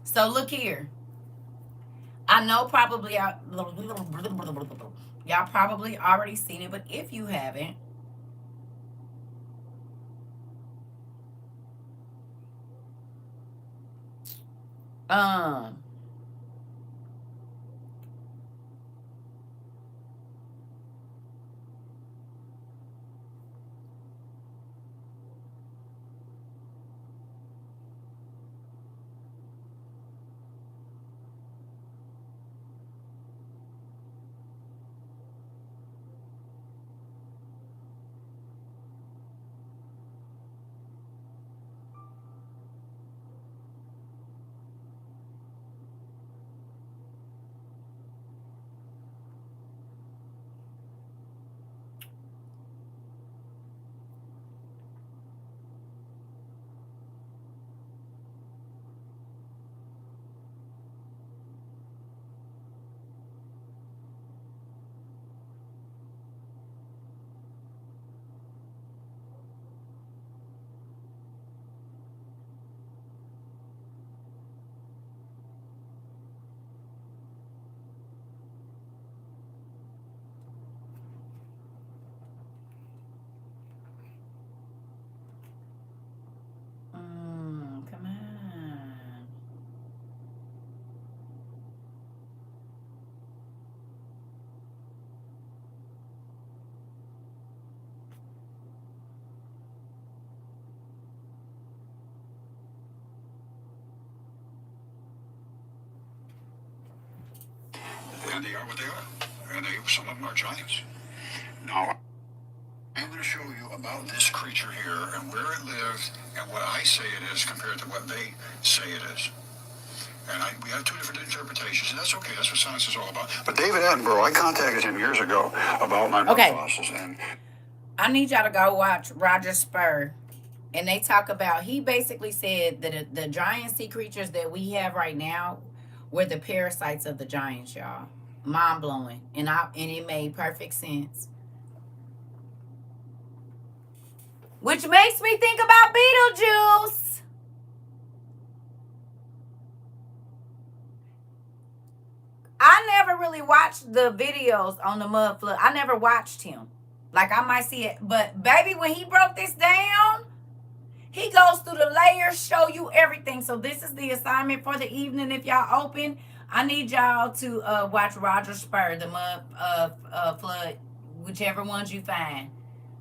So look here. I know probably y'all probably already seen it, but if you haven't, um, And they are what they are. And some of them are giants. Now, I'm going to show you about this creature here and where it lives and what I say it is compared to what they say it is. And we have two different interpretations, and that's okay. That's what science is all about. But David Attenborough, I contacted him years ago about my mud fossils. And I need y'all to go watch Roger Spur. And they talk about, he basically said that the giant sea creatures that we have right now were the parasites of the giants, y'all. Mind blowing. And it made perfect sense. Which makes me think about Beetlejuice. I never really watched the videos on the mud flood. I never watched him. Like, I might see it. But, baby, when he broke this down, he goes through the layers, show you everything. So, this is the assignment for the evening. If y'all open, I need y'all to watch Roger Spur, the mud flood, whichever ones you find.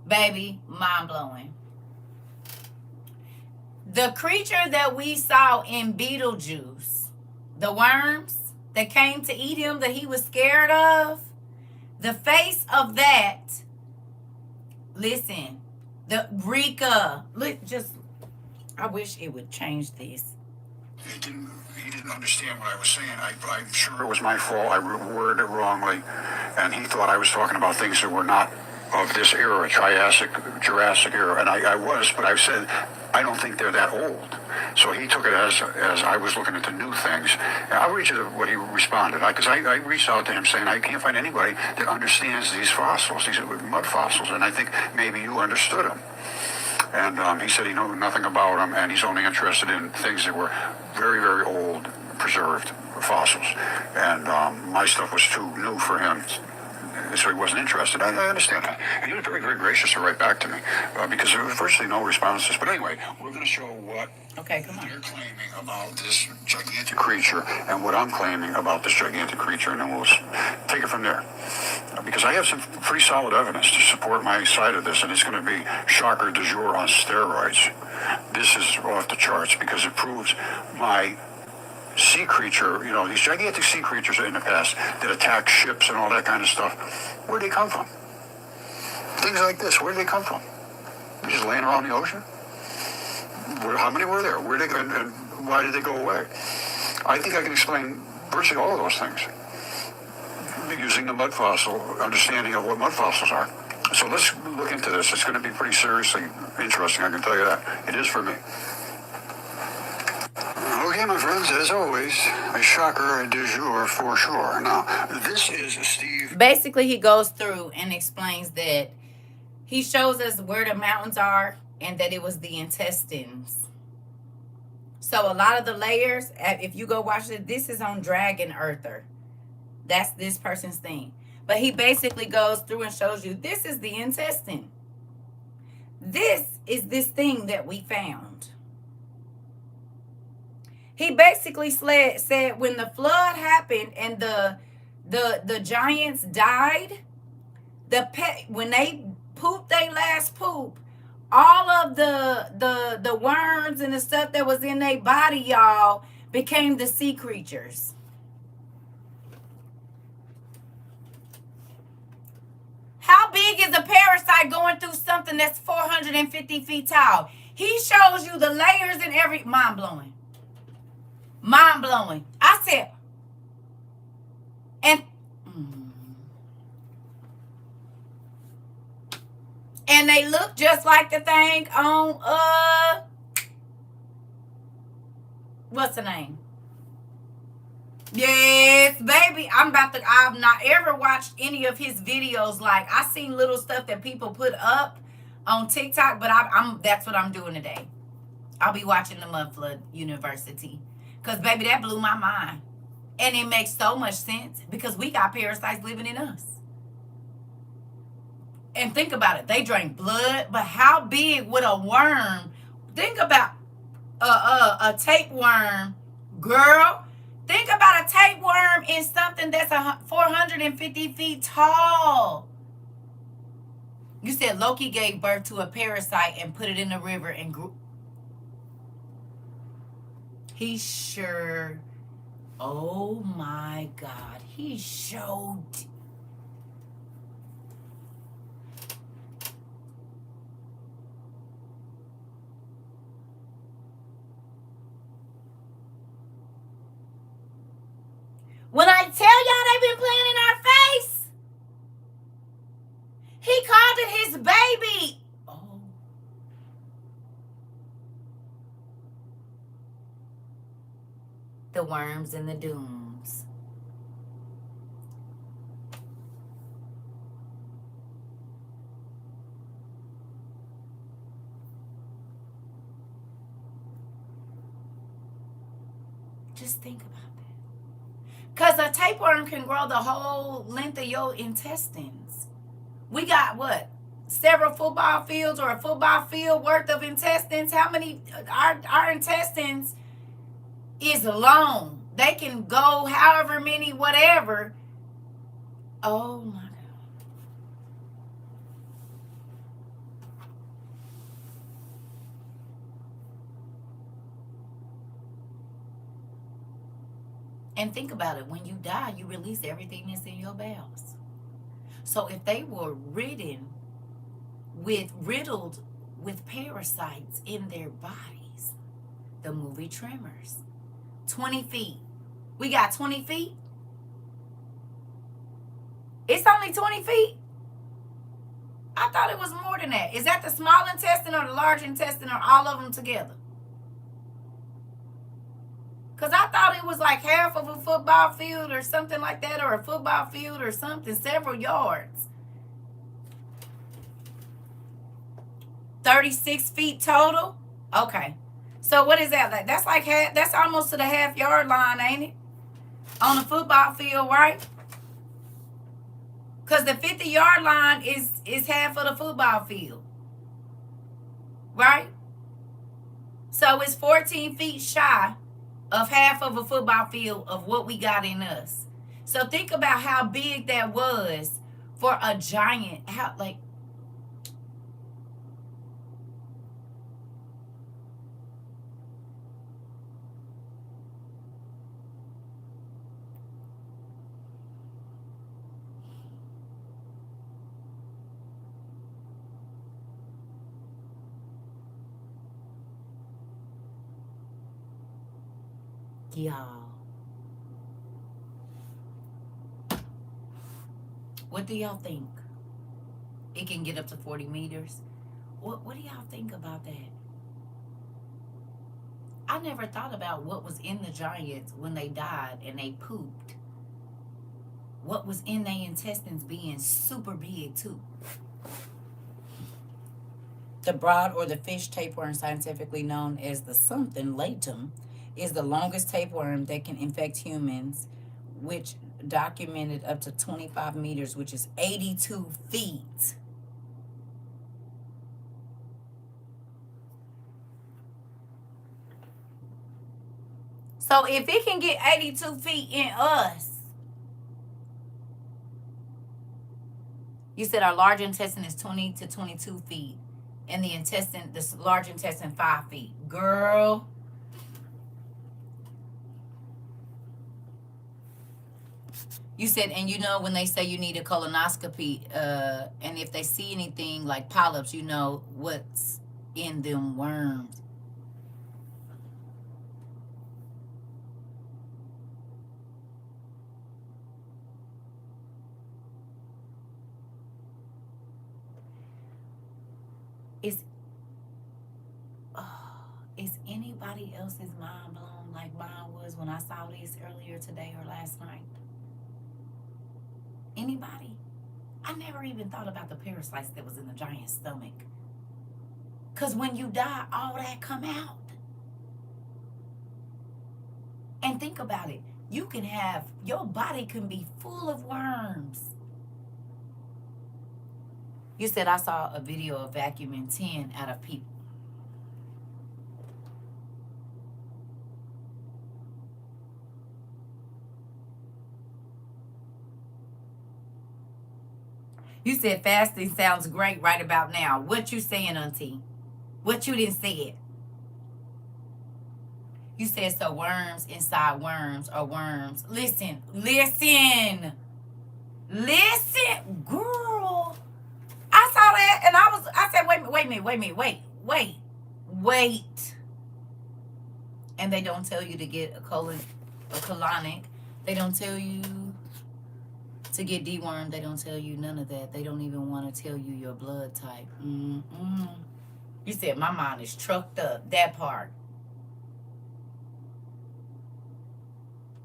Baby, mind-blowing. The creature that we saw in Beetlejuice, the worms that came to eat him, that he was scared of, the face of that, listen, the Rika, I wish it would change this. He didn't understand what I was saying. I'm sure it was my fault. I worded it wrongly, and he thought I was talking about things that were not of this era, Jurassic era, and I was, but I said, I don't think they're that old. So he took it as I was looking at the new things. And I'll read you what he responded. Because I reached out to him saying, I can't find anybody that understands these fossils, these mud fossils, and I think maybe you understood them. And he said he knew nothing about them, and he's only interested in things that were very, very old, preserved fossils. And my stuff was too new for him, so he wasn't interested. I understand that. And he was very, very gracious to write back to me because there was virtually no responses. But anyway, we're going to show what they're claiming about this gigantic creature and what I'm claiming about this gigantic creature, and then we'll take it from there. Because I have some pretty solid evidence to support my side of this, and it's going to be shocker du jour on steroids. This is off the charts because it proves my sea creature, these gigantic sea creatures in the past that attack ships and all that kind of stuff, where'd they come from? Things like this, where'd they come from? Just laying around the ocean? How many were there? Where'd they go, and why did they go away? I think I can explain virtually all of those things using the mud fossil, understanding of what mud fossils are. So let's look into this. It's going to be pretty seriously interesting, I can tell you that. It is for me. Okay, my friends, as always, a shocker du jour for sure. Now, this is Steve. Basically, he goes through and explains that he shows us where the mountains are and that it was the intestines. So a lot of the layers, if you go watch it, this is on Dragon Earther. That's this person's thing. But he basically goes through and shows you this is the intestine. This is this thing that we found. He basically said when the flood happened and the giants died, when they pooped their last poop, all of the worms and the stuff that was in their body, y'all, became the sea creatures. How big is a parasite going through something that's 450 feet tall? He shows you the layers and mind-blowing. Mind-blowing. I said, and they look just like the thing on, what's the name? Yes, baby. I've not ever watched any of his videos. Like, I seen little stuff that people put up on TikTok, but that's what I'm doing today. I'll be watching the Mud Flood University. Because, baby, that blew my mind. And it makes so much sense because we got parasites living in us. And think about it. They drink blood, but how big would a worm? Think about a tapeworm, girl. Think about a tapeworm in something that's 450 feet tall. You said Loki gave birth to a parasite and put it in the river and grew. He sure. Oh my God. He showed. When I tell y'all they've been playing in our face, he called it his baby. Oh. The worms and the dooms. Just think about that. Because a tapeworm can grow the whole length of your intestines. We got what? Several football fields or a football field worth of intestines. How many? Our intestines is long. They can go however many, whatever. Oh my God. And think about it. When you die, you release everything that's in your bowels. So if they were riddled with parasites in their bodies, the movie Tremors, 20 feet. We got 20 feet. It's only 20 feet. I thought it was more than that. Is that the small intestine or the large intestine or all of them together? Because I thought it was like half of a football field or something like that, or a football field or something, several yards. 36 feet total? Okay. So what is that? Like that's like half, that's almost to the half-yard line, ain't it? On the football field, right? Because the 50-yard line is half of the football field. Right? So it's 14 feet shy of half of a football field of what we got in us. So think about how big that was for a giant. How, like, y'all, what do y'all think? It can get up to 40 meters. What do y'all think about that? I never thought about what was in the giants when they died and they pooped. What was in their intestines being super big too. The broad or the fish tapeworm, scientifically known as the something latum, is the longest tapeworm that can infect humans, which documented up to 25 meters, which is 82 feet. So if it can get 82 feet in us, you said our large intestine is 20 to 22 feet. And the intestine, this large intestine, 5 feet. Girl. You said, and you know when they say you need a colonoscopy, and if they see anything like polyps, you know what's in them worms. Is anybody else's mind blown like mine was when I saw this earlier today or last night? Anybody? I never even thought about the parasites that was in the giant's stomach. Because when you die, all that come out. And think about it. You can have, your body can be full of worms. You said I saw a video of vacuuming 10 out of people. You said fasting sounds great right about now. What you saying, Auntie? What you didn't say it? You said so worms inside worms are worms. Listen, listen, listen, girl. I saw that and I said, wait. And they don't tell you to get a colonic. They don't tell you to get dewormed. They don't tell you none of that. They don't even want to tell you your blood type. Mm-mm. You said my mind is trucked up. That part.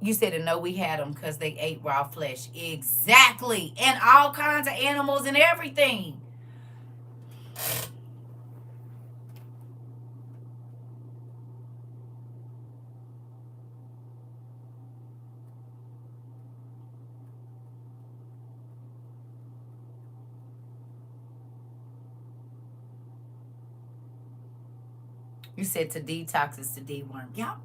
You said to know we had them because they ate raw flesh. Exactly. And all kinds of animals and everything. You said to detox is to deworm. Yeah.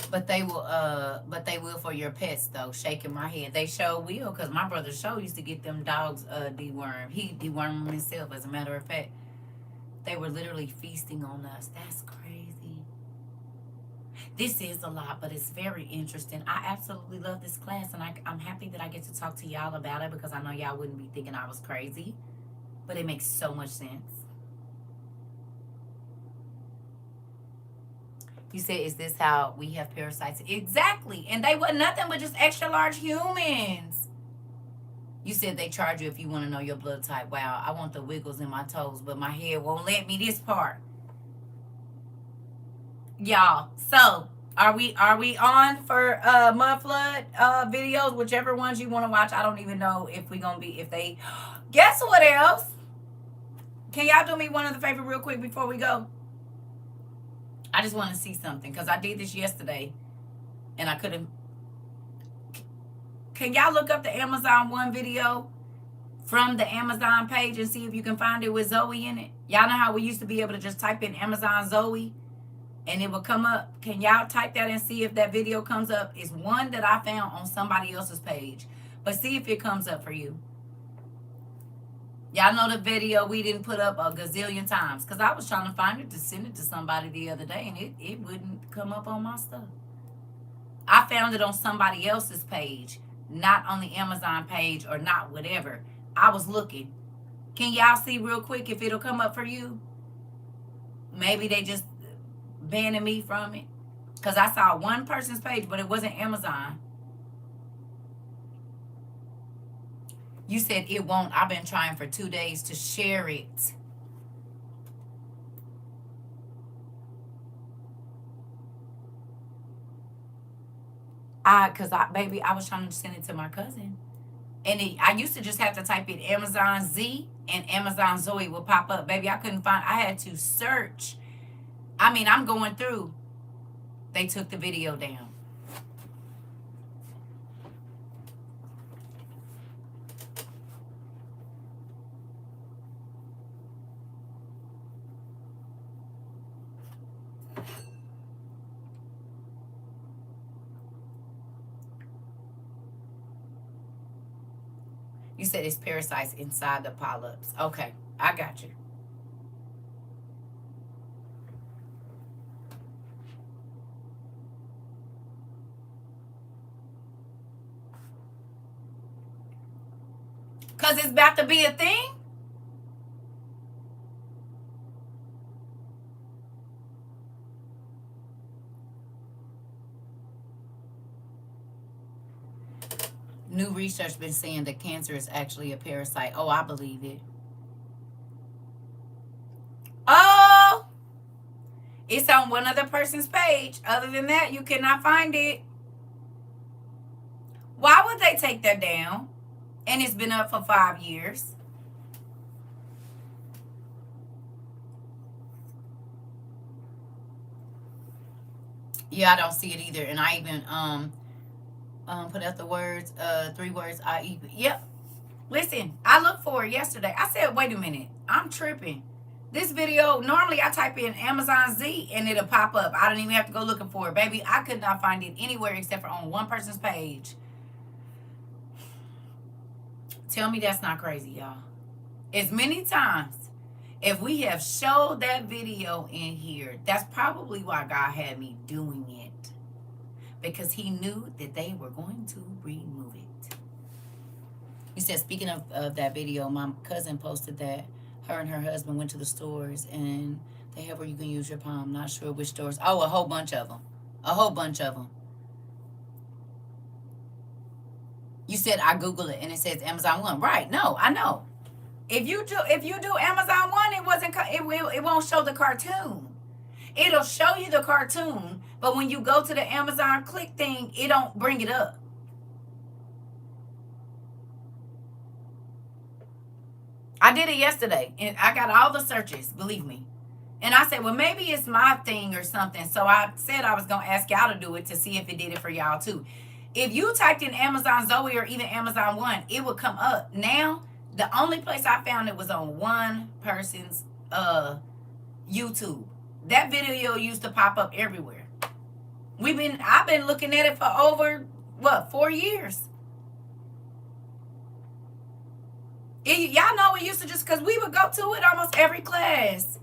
But they will for your pets though. Shaking my head. They sure will, because my brother show used to get them dogs dewormed. He dewormed them himself, as a matter of fact. They were literally feasting on us. That's crazy. This is a lot, but it's very interesting. I absolutely love this class, and I'm happy that I get to talk to y'all about it, because I know y'all wouldn't be thinking I was crazy, but it makes so much sense. You said, is this how we have parasites? Exactly. And they were nothing but just extra large humans. You said they charge you if you want to know your blood type. Wow, I want the wiggles in my toes, but my head won't let me this part. Y'all, so are we on for mud flood videos? Whichever ones you want to watch. I don't even know if we gonna be, if they, guess what else? Can y'all do me one of the favor real quick before we go? I just want to see something, because I did this yesterday and I couldn't. Can y'all look up the Amazon One video from the Amazon page and see if you can find it with Zoe in it? Y'all know how we used to be able to just type in Amazon Zoe and it would come up? Can y'all type that and see if that video comes up? It's one that I found on somebody else's page, but see if it comes up for you. Y'all know the video we didn't put up a gazillion times, because I was trying to find it to send it to somebody the other day, and it wouldn't come up on my stuff. I found it on somebody else's page, not on the Amazon page, or not whatever. I was looking. Can y'all see real quick if it'll come up for you? Maybe they just banning me from it, because I saw one person's page, but it wasn't Amazon. You said it won't. I've been trying for 2 days to share it. Baby, I was trying to send it to my cousin. And I used to just have to type in Amazon Z and Amazon Zoe would pop up. Baby, I couldn't find, I had to search. I mean, I'm going through. They took the video down. You said it's parasites inside the polyps. Okay, I got you. Because it's about to be a thing? New research been saying that cancer is actually a parasite. Oh, I believe it. Oh, it's on one other person's page. Other than that, you cannot find it. Why would they take that down? And it's been up for 5 years. Yeah, I don't see it either. And I even put out the words, 3 words. Yep. Listen, I looked for it yesterday. I said, wait a minute, I'm tripping. This video, normally I type in Amazon Z and it'll pop up. I don't even have to go looking for it. Baby, I could not find it anywhere except for on one person's page. Tell me that's not crazy, y'all. As many times If we have showed that video in here, that's probably why God had me doing it. Because he knew that they were going to remove it. He said, speaking of that video, my cousin posted that her and her husband went to the stores and they have where you can use your palm. Not sure which stores. Oh, a whole bunch of them. A whole bunch of them. You said I Google it and it says Amazon One. Right? No, I know. If you do Amazon One, it won't show the cartoon. It'll show you the cartoon, but when you go to the Amazon click thing, it don't bring it up. I did it yesterday, and I got all the searches, believe me. And I said, well, maybe it's my thing or something. So I said I was going to ask y'all to do it to see if it did it for y'all too. If you typed in Amazon Zoe or even Amazon One, it would come up. Now, the only place I found it was on one person's YouTube. That video used to pop up everywhere. I've been looking at it for over 4 years. Y'all know it used to just because we would go to it almost every class.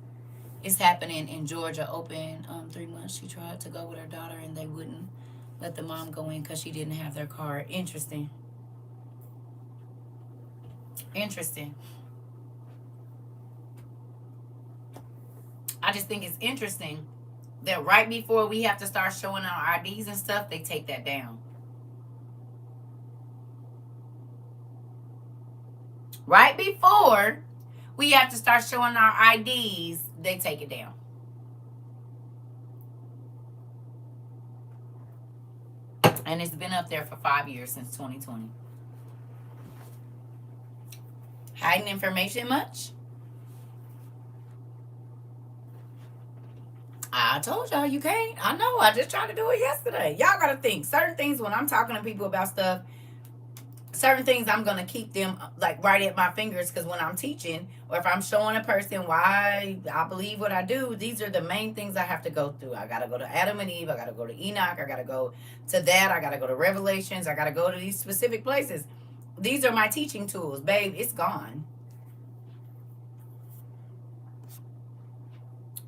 It's happening in Georgia. Open 3 months. She tried to go with her daughter and they wouldn't let the mom go in because she didn't have their card. Interesting. Interesting. I just think it's interesting that right before we have to start showing our IDs and stuff, they take that down. Right before we have to start showing our IDs, they take it down. And it's been up there for 5 years, since 2020. Hiding information much? I told y'all you can't. I know. I just tried to do it yesterday. Y'all got to think. Certain things when I'm talking to people about stuff, certain things I'm going to keep them like right at my fingers, because when I'm teaching or if I'm showing a person why I believe what I do, these are the main things I have to go through. I got to go to Adam and Eve. I got to go to Enoch. I got to go to that. I got to go to Revelations. I got to go to these specific places. These are my teaching tools. Babe, it's gone.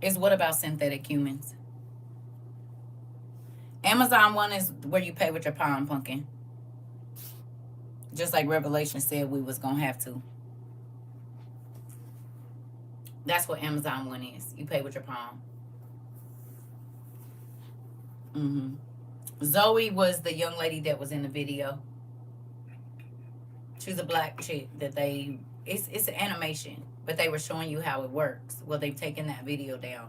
It's what about synthetic humans? Amazon One is where you pay with your palm, pumpkin. Just like Revelation said we was going to have to. That's what Amazon One is. You pay with your palm. Zoe was the young lady that was in the video. She's a black chick that it's an animation, but they were showing you how it works. Well, they've taken that video down.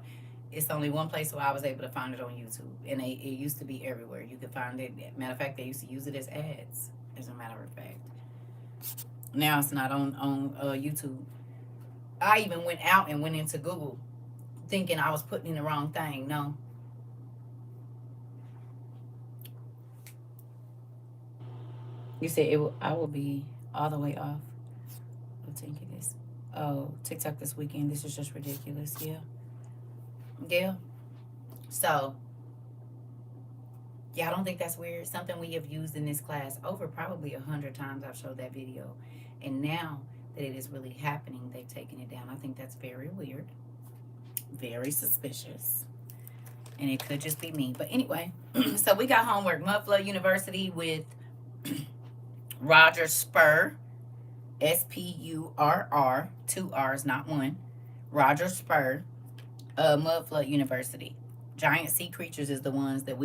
It's only one place where I was able to find it on YouTube. And it used to be everywhere. You could find it. Matter of fact, they used to use it as ads, as a matter of fact. Now it's not on YouTube. I even went out and went into Google thinking I was putting in the wrong thing. No. You said I will be all the way off. Oh, TikTok this weekend. This is just ridiculous. Yeah. So, yeah, I don't think that's weird. Something we have used in this class over probably 100 times. I've showed that video. And now that it is really happening, they've taken it down. I think that's very weird. Very suspicious. And it could just be me. But anyway, so we got homework. Mudflood University with Roger Spur. Spurr, 2 R's, not one. Roger Spur, Mudflood University. Giant sea creatures is the ones that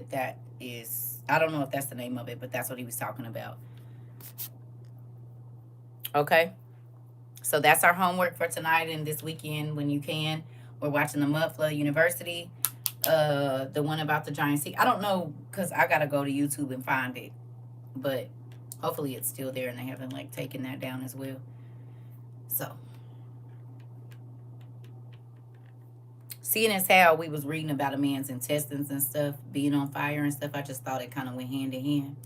that is, I don't know if that's the name of it, but that's what he was talking about. Okay. So that's our homework for tonight and this weekend when you can. We're watching the Mudflood University. The one about the giant sea. I don't know, because I got to go to YouTube and find it. But hopefully it's still there and they haven't like taken that down as well. So, seeing as how we was reading about a man's intestines and stuff being on fire and stuff, I just thought it kind of went hand in hand.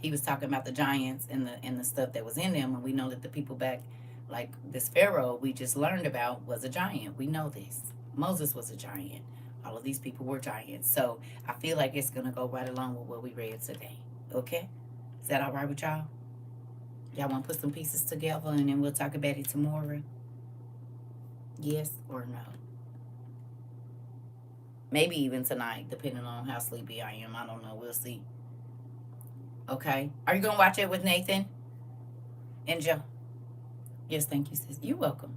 He was talking about the giants and the stuff that was in them, and we know that the people back, like this Pharaoh we just learned about, was a giant. We know this. Moses was a giant. All of these people were giants. So I feel like it's gonna go right along with what we read today. Okay? Is that all right with y'all? Y'all want to put some pieces together and then we'll talk about it tomorrow? Yes or no? Maybe even tonight, depending on how sleepy I am. I don't know. We'll see. Okay. Are you gonna watch it with Nathan and Joe? Yes, thank you, sis. You're welcome.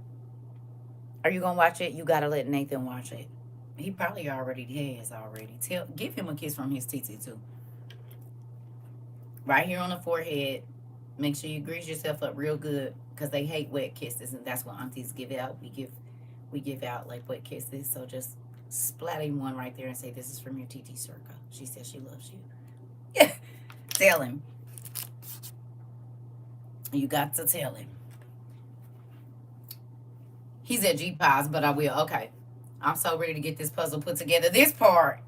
Are you gonna watch it? You gotta let Nathan watch it. He probably already has already. Give him a kiss from his TT too. Right here on the forehead. Make sure you grease yourself up real good because they hate wet kisses, and that's what aunties give out. We give out like wet kisses. So just splat him one right there and say, "This is from your TT Circa." She says she loves you. Yeah, tell him. You got to tell him. He's at G Pies, but I will. Okay. I'm so ready to get this puzzle put together. This part.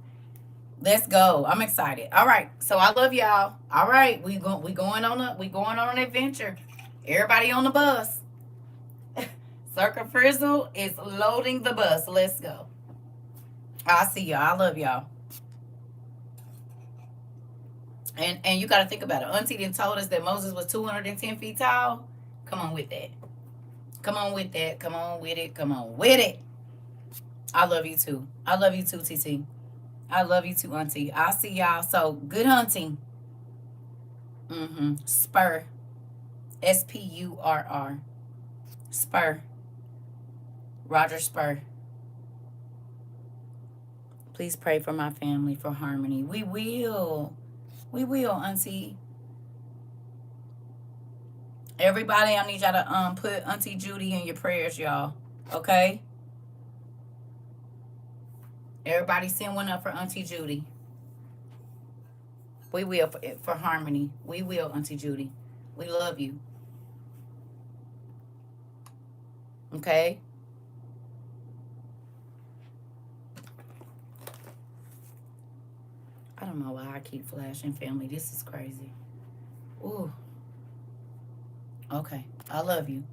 Let's go. I'm excited. All right. So I love y'all. All right. We going on an adventure. Everybody on the bus. Circa Frizzle is loading the bus. Let's go. I'll see y'all. I love y'all. And you got to think about it. Auntie done told us that Moses was 210 feet tall. Come on with that. Come on with that. Come on with it. Come on with it. I love you too. I love you too, TT. I love you too, Auntie. I'll see y'all. So good hunting. Spur. Spurr. Spur. Roger Spur. Please pray for my family for harmony. We will. We will, Auntie. Everybody, I need y'all to put Auntie Judy in your prayers, y'all. Okay? Everybody send one up for Auntie Judy. We will for harmony. We will, Auntie Judy. We love you. Okay? I don't know why I keep flashing family. This is crazy. Ooh. Okay. I love you.